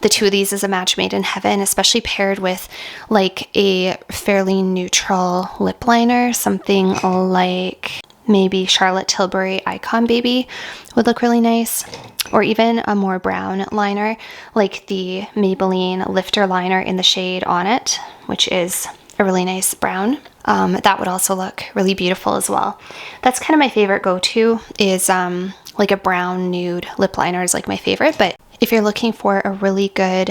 [SPEAKER 1] the two of these is a match made in heaven, especially paired with like a fairly neutral lip liner, something like maybe Charlotte Tilbury Icon Baby would look really nice, or even a more brown liner like the Maybelline Lifter liner in the shade On It, which is a really nice brown. That would also look really beautiful as well. That's kind of my favorite go-to, is like a brown nude lip liner is like my favorite. But if you're looking for a really good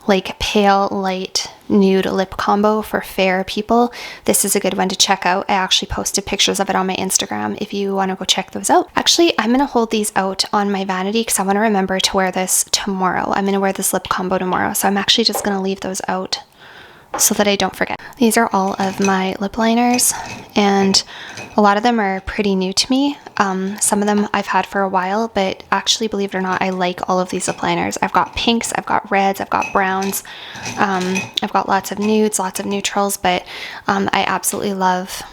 [SPEAKER 1] like pale light nude lip combo for fair people, this is a good one to check out. I actually posted pictures of it on my Instagram if you want to go check those out. Actually, I'm going to hold these out on my vanity because I want to remember to wear this tomorrow. I'm going to wear this lip combo tomorrow, so I'm actually just going to leave those out so that I don't forget. These are all of my lip liners, and a lot of them are pretty new to me. Some of them I've had for a while, but actually, believe it or not, I like all of these lip liners. I've got pinks, I've got reds, I've got browns, I've got lots of nudes, lots of neutrals, but I absolutely love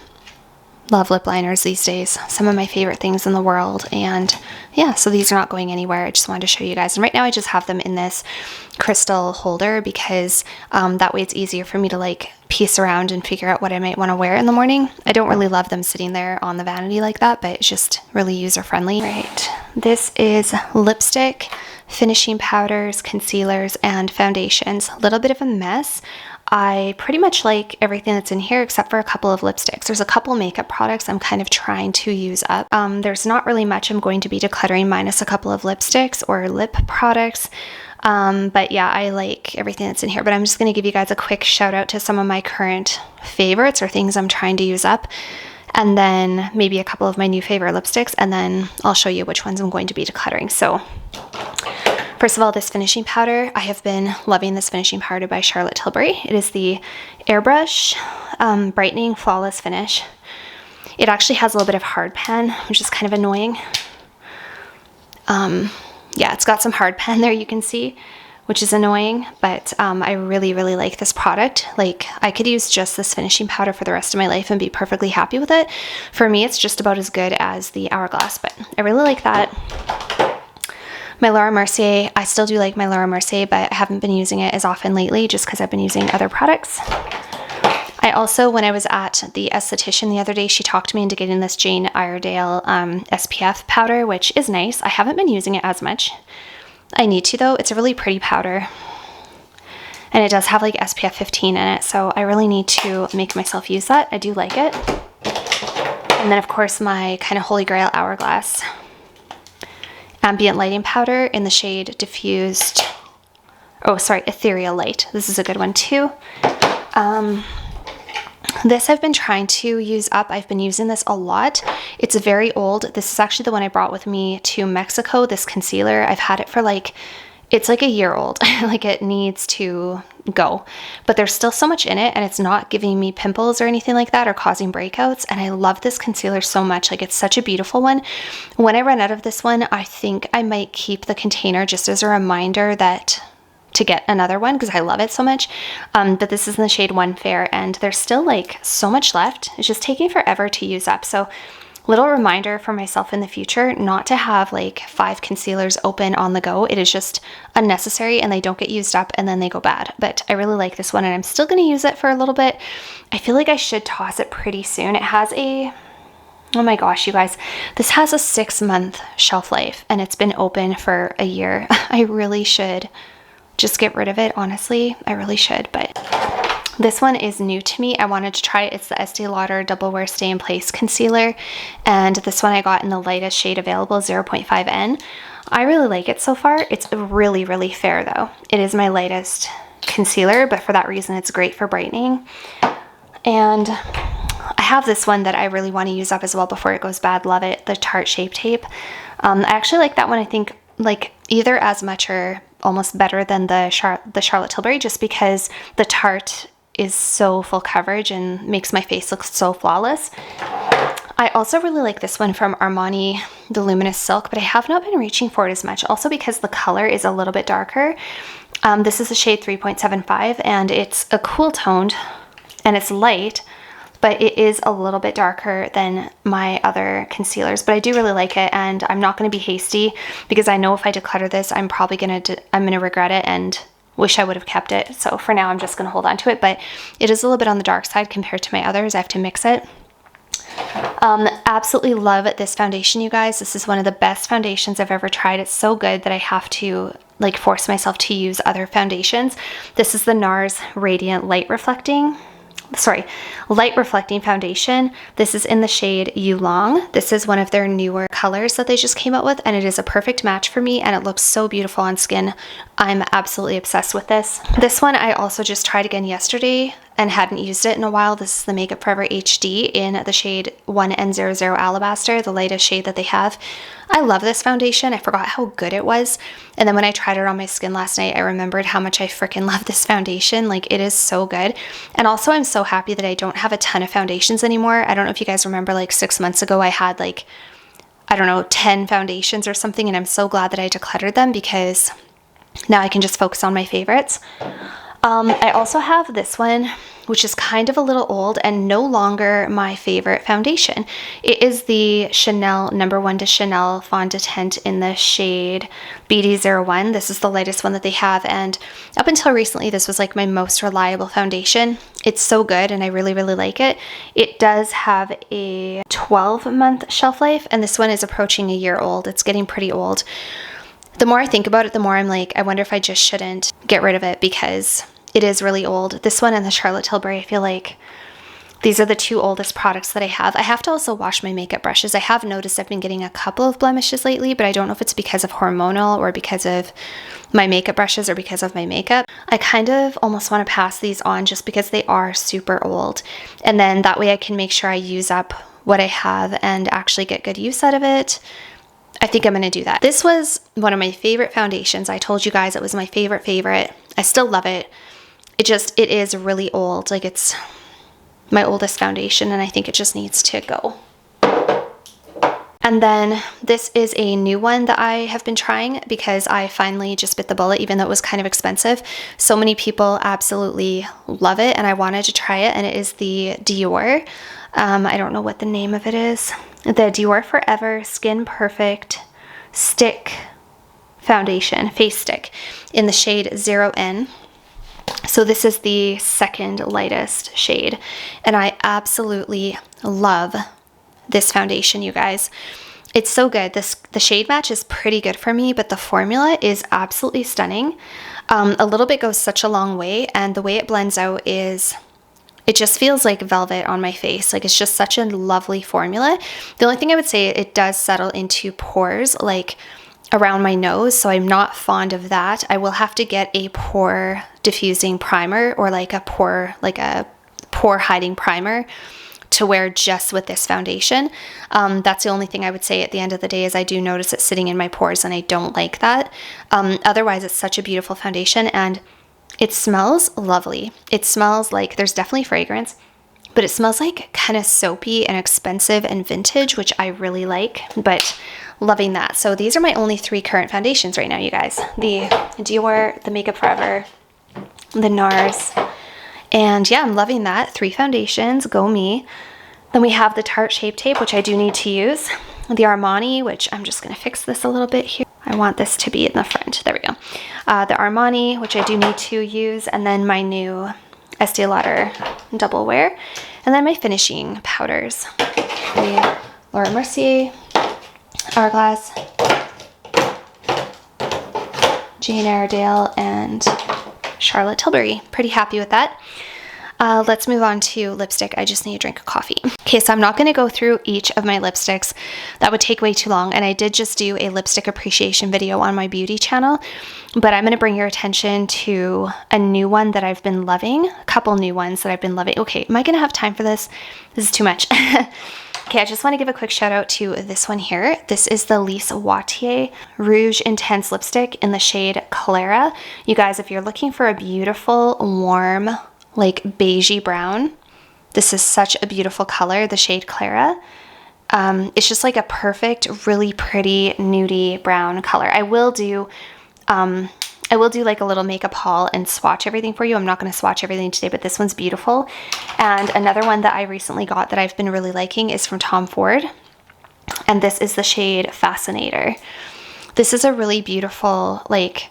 [SPEAKER 1] lip liners these days. Some of my favorite things in the world. And yeah, so these are not going anywhere. I just wanted to show you guys. And right now I just have them in this crystal holder because that way it's easier for me to like piece around and figure out what I might want to wear in the morning. I don't really love them sitting there on the vanity like that, but it's just really user friendly. Right, this is lipstick, finishing powders, concealers, and foundations. A little bit of a mess. I pretty much like everything that's in here except for a couple of lipsticks. There's a couple makeup products I'm kind of trying to use up. There's not really much I'm going to be decluttering minus a couple of lipsticks or lip products. But yeah, I like everything that's in here. But I'm just going to give you guys a quick shout out to some of my current favorites or things I'm trying to use up. And then maybe a couple of my new favorite lipsticks. And then I'll show you which ones I'm going to be decluttering. So first of all, this finishing powder. I have been loving this finishing powder by Charlotte Tilbury. It is the Airbrush Brightening Flawless Finish. It actually has a little bit of hard pan, which is kind of annoying. Yeah, it's got some hard pan there, you can see, which is annoying, but I really, really like this product. Like, I could use just this finishing powder for the rest of my life and be perfectly happy with it. For me, it's just about as good as the Hourglass, but I really like that. My Laura Mercier, I still do like my Laura Mercier, but I haven't been using it as often lately just because I've been using other products. I also, when I was at the esthetician the other day, she talked me into getting this Jane Iredale SPF powder, which is nice. I haven't been using it as much. I need to though. It's a really pretty powder. And it does have like SPF 15 in it, so I really need to make myself use that. I do like it. And then of course my kind of holy grail Hourglass ambient lighting powder in the shade Diffused, Ethereal Light. This is a good one too. This I've been trying to use up. I've been using this a lot. It's very old. This is actually the one I brought with me to Mexico, this concealer. I've had it for like, it's like a year old. Like, it needs to go. But there's still so much in it, and it's not giving me pimples or anything like that or causing breakouts. And I love this concealer so much. Like, it's such a beautiful one. When I run out of this one, I think I might keep the container just as a reminder that to get another one because I love it so much. But this is in the shade One Fair, and there's still like so much left. It's just taking forever to use up. So little reminder for myself in the future not to have like 5 concealers open on the go. It is just unnecessary and they don't get used up and then they go bad. But I really like this one and I'm still going to use it for a little bit. I feel like I should toss it pretty soon. It has a, oh my gosh, you guys, this has a 6-month shelf life and it's been open for a year. I really should just get rid of it, honestly. I really should, but this one is new to me. I wanted to try it. It's the Estee Lauder Double Wear Stay in Place Concealer, and this one I got in the lightest shade available, 0.5N. I really like it so far. It's really, really fair though. It is my lightest concealer, but for that reason, it's great for brightening. And I have this one that I really want to use up as well before it goes bad. Love it, the Tarte Shape Tape. I actually like that one, I think, like either as much or almost better than the Charlotte Tilbury, just because the Tarte is so full coverage and makes my face look so flawless. I also really like this one from Armani, the Luminous Silk, but I have not been reaching for it as much, also because the color is a little bit darker. This is the shade 3.75 and it's a cool toned and it's light, but it is a little bit darker than my other concealers, but I do really like it, and I'm not going to be hasty because I know if I declutter this, I'm probably going to regret it and wish I would have kept it. So for now, I'm just going to hold on to it, but it is a little bit on the dark side compared to my others. I have to mix it. Absolutely love this foundation, you guys. This is one of the best foundations I've ever tried. It's so good that I have to like force myself to use other foundations. This is the NARS Radiant Light Reflecting foundation. This is in the shade Yulong. This is one of their newer colors that they just came out with, and it is a perfect match for me, and it looks so beautiful on skin. I'm absolutely obsessed with this. This one I also just tried again yesterday and hadn't used it in a while. This is the Makeup Forever HD in the shade 1N00 Alabaster, the lightest shade that they have. I love this foundation. I forgot how good it was. And then when I tried it on my skin last night, I remembered how much I freaking love this foundation. Like, it is so good. And also, I'm so happy that I don't have a ton of foundations anymore. I don't know if you guys remember, like 6 months ago, I had like, I don't know, 10 foundations or something. And I'm so glad that I decluttered them because now I can just focus on my favorites. I also have this one, which is kind of a little old and no longer my favorite foundation. It is the Chanel No. 1 de Chanel Fondant in the shade BD01. This is the lightest one that they have, and up until recently, this was like my most reliable foundation. It's so good, and I really, really like it. It does have a 12-month shelf life, and this one is approaching a year old. It's getting pretty old. The more I think about it, the more I'm like, I wonder if I just shouldn't get rid of it because it is really old. This one and the Charlotte Tilbury, I feel like these are the two oldest products that I have. I have to also wash my makeup brushes. I have noticed I've been getting a couple of blemishes lately, but I don't know if it's because of hormonal or because of my makeup brushes or because of my makeup. I kind of almost want to pass these on just because they are super old. And then that way I can make sure I use up what I have and actually get good use out of it. I think I'm going to do that. This was one of my favorite foundations. I told you guys it was my favorite. I still love it. It is really old. Like, it's my oldest foundation, and I think it just needs to go. And then this is a new one that I have been trying because I finally just bit the bullet, even though it was kind of expensive. So many people absolutely love it, and I wanted to try it, and it is the Dior. I don't know what the name of it is. The Dior Forever Skin Perfect Stick Foundation, Face Stick, in the shade 0N. So this is the second lightest shade, and I absolutely love this foundation, you guys. It's so good. The shade match is pretty good for me, but the formula is absolutely stunning. A little bit goes such a long way, and the way it blends out is, it just feels like velvet on my face. Like, it's just such a lovely formula. The only thing I would say, it does settle into pores, like around my nose, so I'm not fond of that. I will have to get a pore diffusing primer or like a pore hiding primer to wear just with this foundation. That's the only thing I would say at the end of the day, is I do notice it sitting in my pores, and I don't like that. Otherwise, it's such a beautiful foundation, and it smells lovely. It smells like, there's definitely fragrance, but it smells like kind of soapy and expensive and vintage, which I really like, but loving that. So these are my only 3 current foundations right now, you guys. The Dior, the Makeup Forever, the NARS, and yeah, I'm loving that. 3 foundations, go me. Then we have the Tarte Shape Tape, which I do need to use. The Armani, which I'm just gonna fix this a little bit here. I want this to be in the front, there we go. The Armani, which I do need to use, and then my new Estee Lauder Double Wear, and then my finishing powders. The Laura Mercier, Hourglass, Jane Iredale, and Charlotte Tilbury. Pretty happy with that. Let's move on to lipstick. I just need a drink of coffee. Okay, so I'm not going to go through each of my lipsticks. That would take way too long, and I did just do a lipstick appreciation video on my beauty channel, but I'm going to bring your attention to a new one that I've been loving, a couple new ones that I've been loving. Okay, am I going to have time for this? This is too much. Okay, I just want to give a quick shout out to this one here. This is the Lise Watier Rouge Intense Lipstick in the shade Clara. You guys, if you're looking for a beautiful, warm, like beigey brown, this is such a beautiful color, the shade Clara. It's just like a perfect, really pretty nudie brown color. I will do I will do like a little makeup haul and swatch everything for you. I'm not going to swatch everything today, but this one's beautiful. And another one that I recently got that I've been really liking is from Tom Ford. And this is the shade Fascinator. This is a really beautiful, like,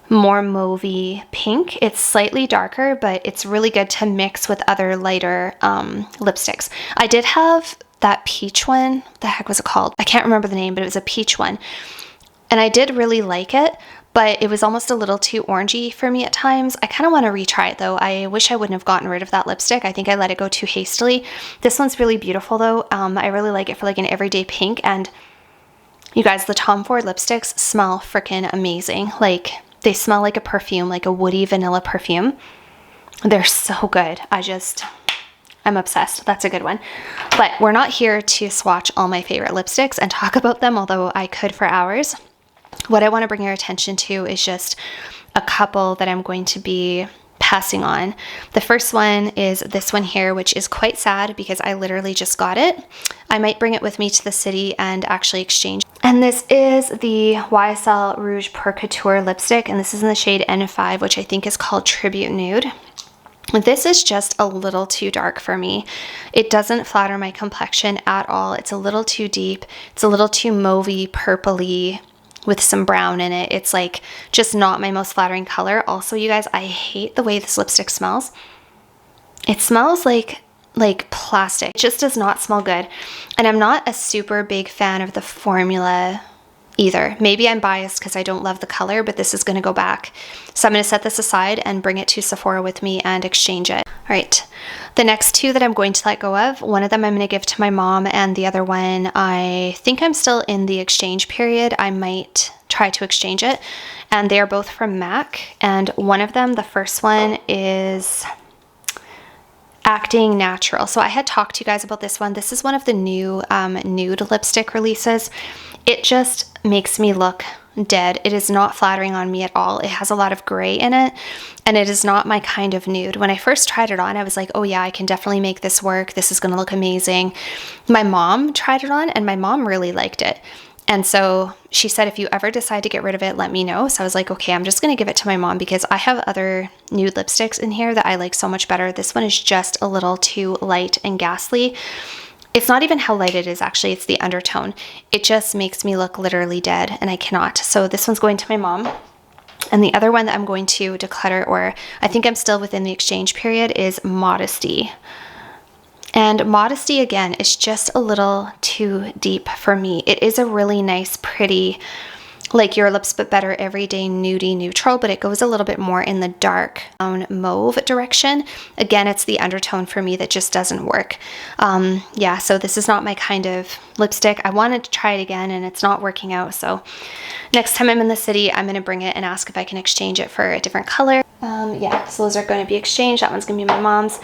[SPEAKER 1] more mauvey pink. It's slightly darker, but it's really good to mix with other lighter lipsticks. I did have that peach one. What the heck was it called? I can't remember the name, but it was a peach one. And I did really like it, but it was almost a little too orangey for me at times. I kind of want to retry it though. I wish I wouldn't have gotten rid of that lipstick. I think I let it go too hastily. This one's really beautiful though. I really like it for like an everyday pink. And you guys, the Tom Ford lipsticks smell freaking amazing. Like, they smell like a perfume, like a woody vanilla perfume. They're so good. I'm obsessed. That's a good one. But we're not here to swatch all my favorite lipsticks and talk about them, although I could for hours. What I want to bring your attention to is just a couple that I'm going to be passing on. The first one is this one here, which is quite sad because I literally just got it. I might bring it with me to the city and actually exchange. And this is the YSL Rouge Pour Couture lipstick, and this is in the shade N5, which I think is called Tribute Nude. This is just a little too dark for me. It doesn't flatter my complexion at all. It's a little too deep. It's a little too mauvey, purpley, with some brown in it. It's like just not my most flattering color. Also, you guys, I hate the way this lipstick smells. It smells like plastic. It just does not smell good. And I'm not a super big fan of the formula either. Maybe I'm biased because I don't love the color, but this is going to go back. So I'm going to set this aside and bring it to Sephora with me and exchange it. All right. The next two that I'm going to let go of, one of them I'm going to give to my mom, and the other one, I think I'm still in the exchange period. I might try to exchange it. And they are both from MAC. And one of them, the first one, is Acting Natural. So I had talked to you guys about this one. This is one of the new nude lipstick releases. It just makes me look dead. It is not flattering on me at all. It has a lot of gray in it, and it is not my kind of nude. When I first tried it on, I was like, oh yeah, I can definitely make this work. This is going to look amazing. My mom tried it on, and my mom really liked it. And so she said, if you ever decide to get rid of it, let me know. So I was like, okay, I'm just going to give it to my mom because I have other nude lipsticks in here that I like so much better. This one is just a little too light and ghastly. It's not even how light it is, actually. It's the undertone. It just makes me look literally dead, and I cannot. So this one's going to my mom. And the other one that I'm going to declutter, or I think I'm still within the exchange period, is Modesty. And Modesty, again, is just a little too deep for me. It is a really nice, pretty, like Your Lips But Better everyday nudie neutral, but it goes a little bit more in the dark mauve direction. Again, it's the undertone for me that just doesn't work. Yeah, so this is not my kind of lipstick. I wanted to try it again and it's not working out. So next time I'm in the city, I'm going to bring it and ask if I can exchange it for a different color. Yeah, so those are going to be exchanged. That one's going to be my mom's.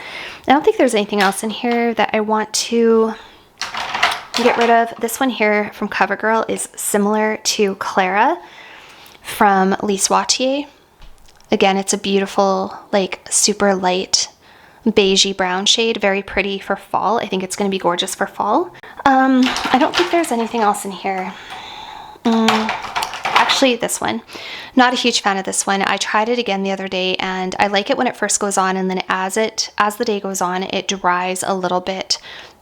[SPEAKER 1] I don't think there's anything else in here that I want to get rid of. This one here from CoverGirl is similar to Clara from Lise Watier. Again, it's a beautiful, like, super light beigey brown shade. Very pretty for fall. I think it's going to be gorgeous for fall. I don't think there's anything else in here. Actually, this one. Not a huge fan of this one. I tried it again the other day, and I like it when it first goes on, and then as the day goes on, it dries a little bit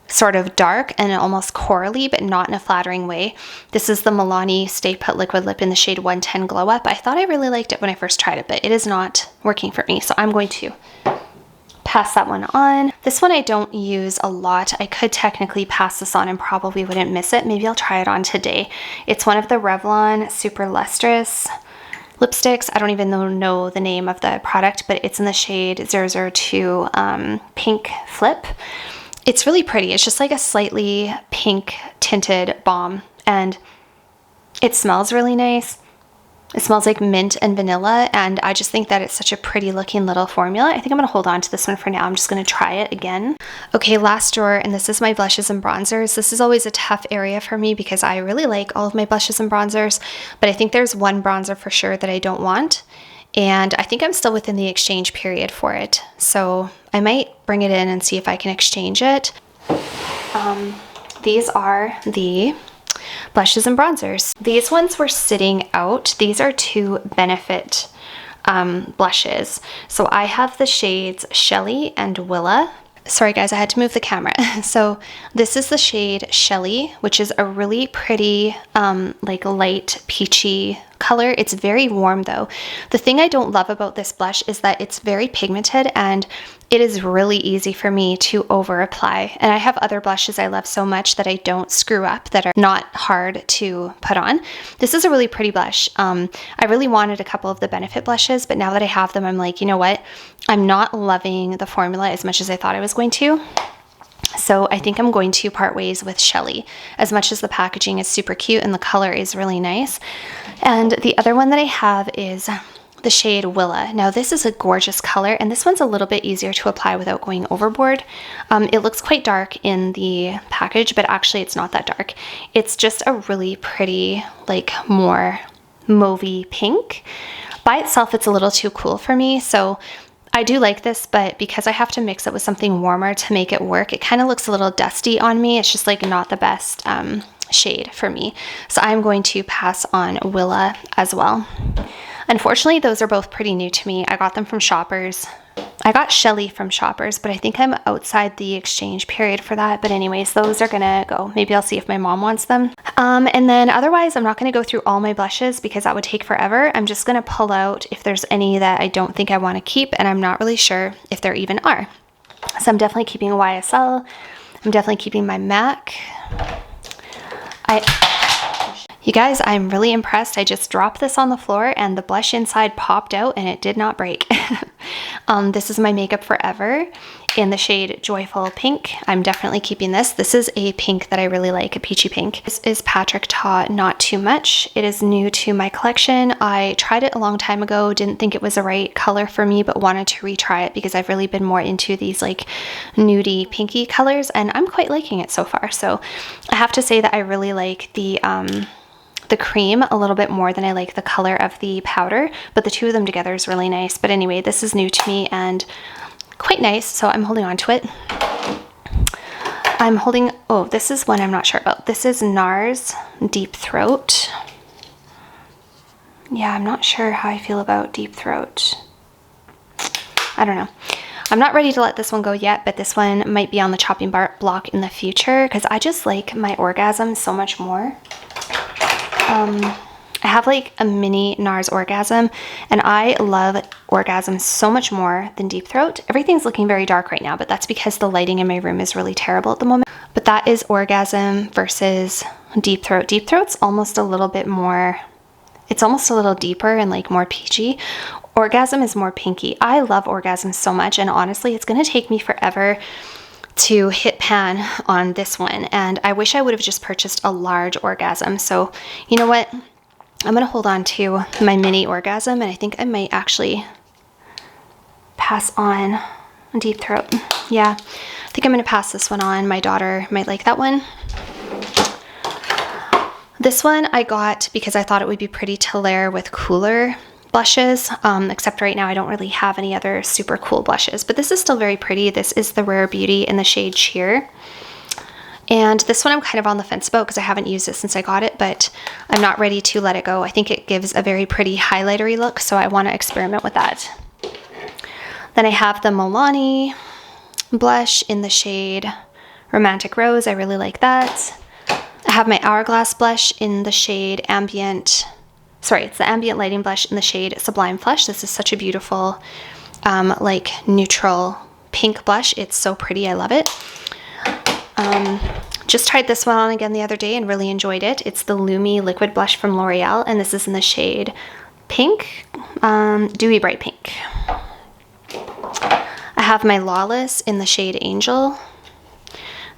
[SPEAKER 1] sort of dark and almost corally, but not in a flattering way. This is the Milani Stay Put Liquid Lip in the shade 110 Glow Up. I thought I really liked it when I first tried it, but it is not working for me, so I'm going to pass that one on. This one I don't use a lot. I could technically pass this on and probably wouldn't miss it. Maybe I'll try it on today. It's one of the Revlon Super Lustrous lipsticks. I don't even know the name of the product, but it's in the shade 002 Pink Flip. It's really pretty. It's just like a slightly pink tinted balm, and it smells really nice. It smells like mint and vanilla, and I just think that it's such a pretty looking little formula. I think I'm going to hold on to this one for now. I'm just going to try it again. Okay, last drawer, and this is my blushes and bronzers. This is always a tough area for me because I really like all of my blushes and bronzers, but I think there's one bronzer for sure that I don't want, and I think I'm still within the exchange period for it. So I might bring it in and see if I can exchange it. These are the blushes and bronzers. These ones were sitting out. These are two Benefit blushes. So I have the shades Shelly and Willa. Sorry guys, I had to move the camera. So this is the shade Shelly, which is a really pretty like light peachy color. It's very warm though. The thing I don't love about this blush is that it's very pigmented and it is really easy for me to over apply. And I have other blushes I love so much that I don't screw up, that are not hard to put on. This is a really pretty blush. I really wanted a couple of the Benefit blushes, but now that I have them, I'm like, you know what? I'm not loving the formula as much as I thought I was going to. So I think I'm going to part ways with Shelly, as much as the packaging is super cute and the color is really nice. And the other one that I have is the shade Willa. Now this is a gorgeous color, and this one's a little bit easier to apply without going overboard. It looks quite dark in the package, but actually it's not that dark. It's just a really pretty, like more mauvey pink. By itself, it's a little too cool for me, so I do like this, but because I have to mix it with something warmer to make it work, it kind of looks a little dusty on me. It's just like not the best shade for me. So I'm going to pass on Willa as well. Unfortunately, those are both pretty new to me. I got them from Shoppers. I got Shelly from Shoppers, but I think I'm outside the exchange period for that. But anyways, those are gonna go. Maybe I'll see if my mom wants them. And then otherwise, I'm not gonna go through all my blushes because that would take forever. I'm just gonna pull out if there's any that I don't think I wanna keep, and I'm not really sure if there even are. So I'm definitely keeping a YSL. I'm definitely keeping my MAC. You guys, I'm really impressed. I just dropped this on the floor and the blush inside popped out and it did not break. This is my Makeup Forever in the shade Joyful Pink. I'm definitely keeping this. This is a pink that I really like, a peachy pink. This is Patrick Ta Not Too Much. It is new to my collection. I tried it a long time ago, didn't think it was the right color for me, but wanted to retry it because I've really been more into these like nudie pinky colors and I'm quite liking it so far. So I have to say that I really like the cream a little bit more than I like the color of the powder, but the two of them together is really nice. But anyway, this is new to me and quite nice, so I'm holding on to it. I'm holding, oh, this is one I'm not sure about. This is NARS Deep Throat. Yeah, I'm not sure how I feel about Deep Throat. I don't know. I'm not ready to let this one go yet, but this one might be on the chopping block in the future because I just like my Orgasm so much more. I have like a mini NARS Orgasm and I love Orgasm so much more than Deep Throat. Everything's looking very dark right now, but that's because the lighting in my room is really terrible at the moment. But that is Orgasm versus Deep Throat. Deep Throat's almost a little bit more, it's almost a little deeper and like more peachy. Orgasm is more pinky. I love Orgasm so much, and honestly, it's gonna take me forever to hit pan on this one, and I wish I would have just purchased a large Orgasm. So you know what, I'm gonna hold on to my mini Orgasm, and I think I might actually pass on Deep Throat. Yeah, I think I'm gonna pass this one on. My daughter might like that one. This one I got because I thought it would be pretty to layer with cooler blushes, except right now I don't really have any other super cool blushes, but this is still very pretty. This is the Rare Beauty in the shade Cheer. And this one I'm kind of on the fence about because I haven't used it since I got it, but I'm not ready to let it go. I think it gives a very pretty highlightery look, so I want to experiment with that. Then I have the Milani blush in the shade Romantic Rose. I really like that. I have my Hourglass blush in the shade it's the Ambient Lighting blush in the shade Sublime Flush. This is such a beautiful, like neutral pink blush. It's so pretty, I love it. Just tried this one on again the other day and really enjoyed it. It's the Lumi Liquid Blush from L'Oreal, and this is in the shade Pink, Dewy Bright Pink. I have my Lawless in the shade Angel.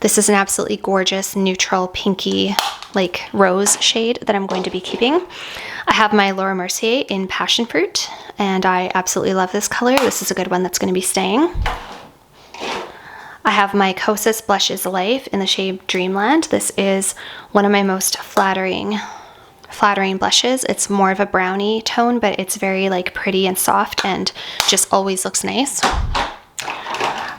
[SPEAKER 1] This is an absolutely gorgeous neutral pinky like rose shade that I'm going to be keeping. I have my Laura Mercier in Passion Fruit, and I absolutely love this color. This is a good one that's going to be staying. I have my Kosas Blush is Life in the shade Dreamland. This is one of my most flattering blushes. It's more of a brownie tone, but it's very like pretty and soft and just always looks nice.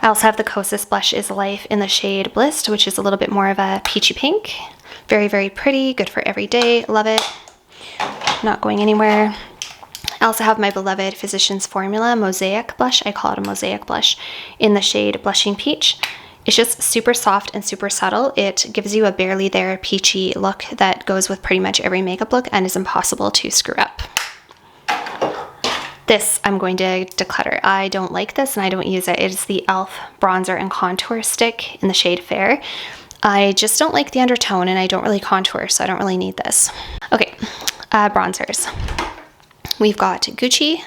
[SPEAKER 1] I also have the Kosas Blush is Life in the shade Bliss, which is a little bit more of a peachy pink. Very, very pretty, good for every day, love it. Not going anywhere. I also have my beloved Physicians Formula Mosaic Blush. I call it a Mosaic Blush in the shade Blushing Peach. It's just super soft and super subtle. It gives you a barely there peachy look that goes with pretty much every makeup look and is impossible to screw up. This I'm going to declutter. I don't like this and I don't use it. It is the e.l.f. Bronzer and Contour Stick in the shade Fair. I just don't like the undertone and I don't really contour, so I don't really need this. Okay, bronzers. We've got Gucci,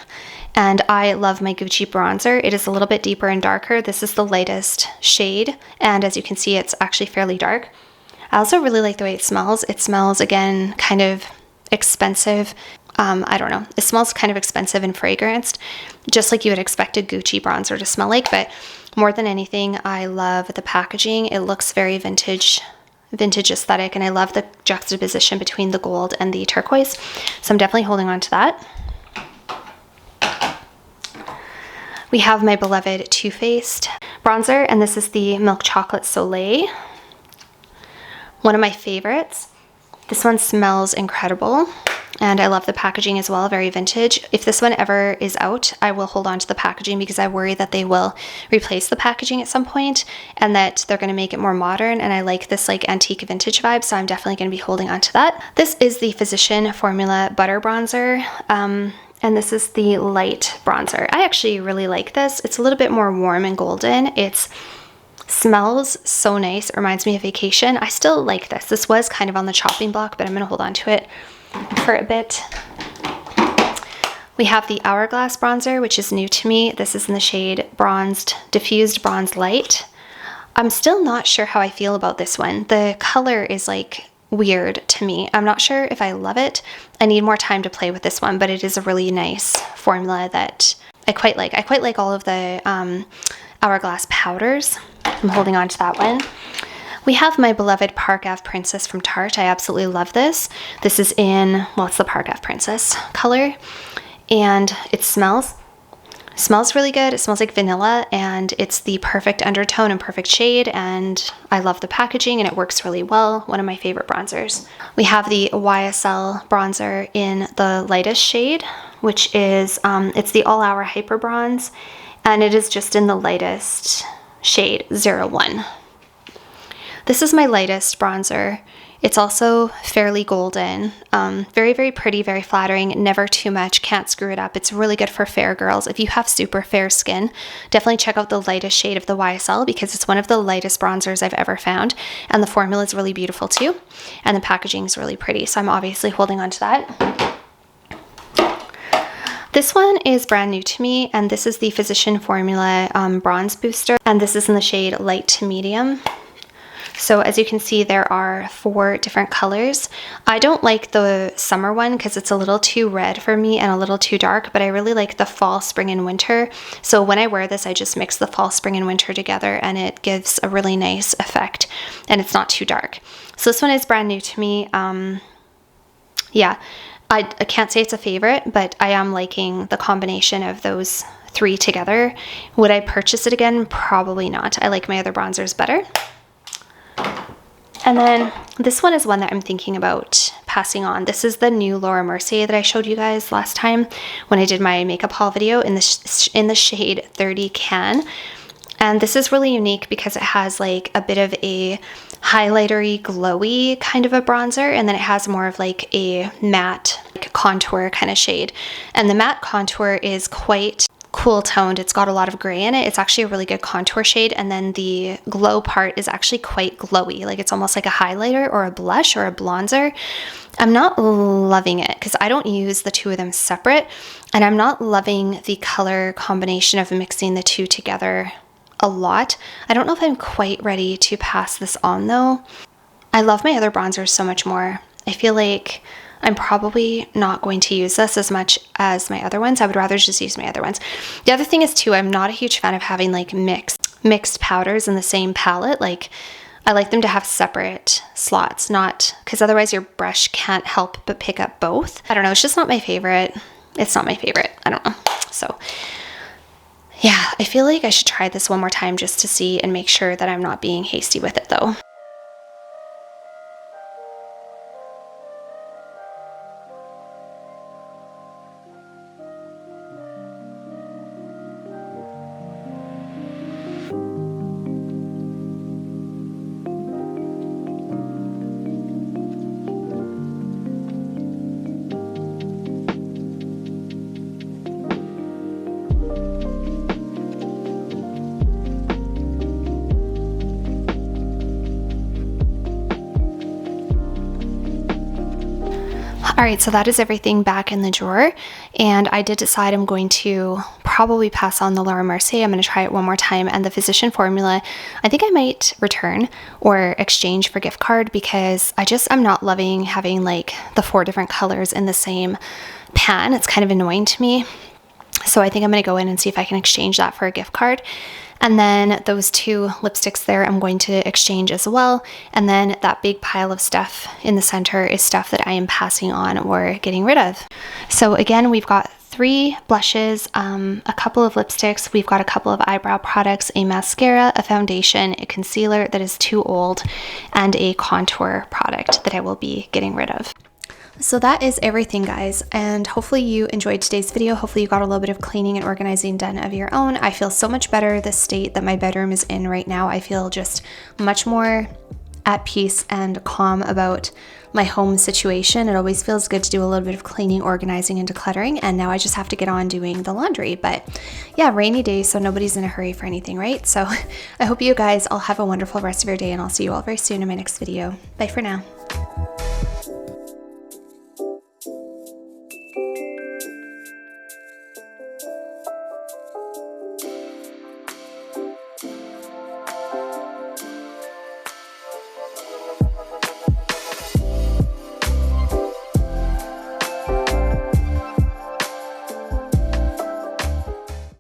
[SPEAKER 1] and I love my Gucci bronzer. It is a little bit deeper and darker. This is the lightest shade, and as you can see, it's actually fairly dark. I also really like the way it smells. It smells, again, kind of expensive. I don't know. It smells kind of expensive and fragranced, just like you would expect a Gucci bronzer to smell like, but more than anything, I love the packaging. It looks very vintage aesthetic, and I love the juxtaposition between the gold and the turquoise, so I'm definitely holding on to that. We have my beloved Too Faced bronzer, and this is the Milk Chocolate Soleil. One of my favorites. This one smells incredible, and I love the packaging as well, very vintage. If this one ever is out, I will hold on to the packaging because I worry that they will replace the packaging at some point and that they're going to make it more modern, and I like this like antique vintage vibe, so I'm definitely going to be holding on to that. This is the Physician Formula Butter Bronzer, and this is the light bronzer. I actually really like this. It's a little bit more warm and golden. It smells so nice. It reminds me of vacation. I still like this. This was kind of on the chopping block, but I'm gonna hold on to it for a bit. We have the Hourglass bronzer, which is new to me. This is in the shade Diffused Bronze Light. I'm still not sure how I feel about this one. The color is like weird to me. I'm not sure if I love it. I need more time to play with this one, but it is a really nice formula that I quite like. I quite like all of the Hourglass powders. I'm holding on to that one. We have my beloved Park Ave Princess from Tarte. I absolutely love this. This is in, well, it's the Park Ave Princess color, and it smells really good. It smells like vanilla, and it's the perfect undertone and perfect shade, and I love the packaging and it works really well. One of my favorite bronzers. We have the YSL bronzer in the lightest shade, which is, it's the All Hour Hyper Bronze, and it is just in the lightest shade 01. This is my lightest bronzer. It's also fairly golden, very, very pretty, very flattering, never too much, can't screw it up. It's really good for fair girls. If you have super fair skin, definitely check out the lightest shade of the YSL because it's one of the lightest bronzers I've ever found, and the formula is really beautiful too, and the packaging is really pretty, so I'm obviously holding on to that. This one is brand new to me, and this is the Physician Formula Bronze Booster, and this is in the shade Light to Medium. So as you can see, there are 4 different colors. I don't like the summer one because it's a little too red for me and a little too dark, but I really like the fall, spring, and winter. So when I wear this, I just mix the fall, spring, and winter together, and it gives a really nice effect, and it's not too dark. So this one is brand new to me. Yeah, I can't say it's a favorite, but I am liking the combination of those 3 together. Would I purchase it again? Probably not. I like my other bronzers better. And then this one is one that I'm thinking about passing on. This is the new Laura Mercier that I showed you guys last time when I did my makeup haul video in the shade 30 Can. And this is really unique because it has like a bit of a highlightery, glowy kind of a bronzer, and then it has more of like a matte contour kind of shade. And the matte contour is quite cool toned. It's got a lot of gray in it. It's actually a really good contour shade, and then the glow part is actually quite glowy. Like it's almost like a highlighter or a blush or a bronzer. I'm not loving it because I don't use the 2 of them separate, and I'm not loving the color combination of mixing the 2 together a lot. I don't know if I'm quite ready to pass this on though. I love my other bronzers so much more. I feel like I'm probably not going to use this as much as my other ones. I would rather just use my other ones. The other thing is too, I'm not a huge fan of having like mixed powders in the same palette. Like I like them to have separate slots, not because otherwise your brush can't help but pick up both. I don't know, it's just not my favorite. It's not my favorite. I don't know. So yeah, I feel like I should try this one more time just to see and make sure that I'm not being hasty with it though. All right, so that is everything back in the drawer, and I did decide I'm going to probably pass on the Laura Mercier. I'm going to try it one more time, and the Physician Formula, I think I might return or exchange for gift card because I'm not loving having like the 4 different colors in the same pan. It's kind of annoying to me. So I think I'm going to go in and see if I can exchange that for a gift card. And then those 2 lipsticks there, I'm going to exchange as well. And then that big pile of stuff in the center is stuff that I am passing on or getting rid of. So again, we've got 3 blushes, a couple of lipsticks, we've got a couple of eyebrow products, a mascara, a foundation, a concealer that is too old, and a contour product that I will be getting rid of. So that is everything, guys, and hopefully you enjoyed today's video. Hopefully you got a little bit of cleaning and organizing done of your own. I feel so much better the state that my bedroom is in right now. I feel just much more at peace and calm about my home situation. It always feels good to do a little bit of cleaning, organizing, and decluttering, and now I just have to get on doing the laundry. But yeah, rainy day, so nobody's in a hurry for anything, right? So I hope you guys all have a wonderful rest of your day, and I'll see you all very soon in my next video. Bye for now.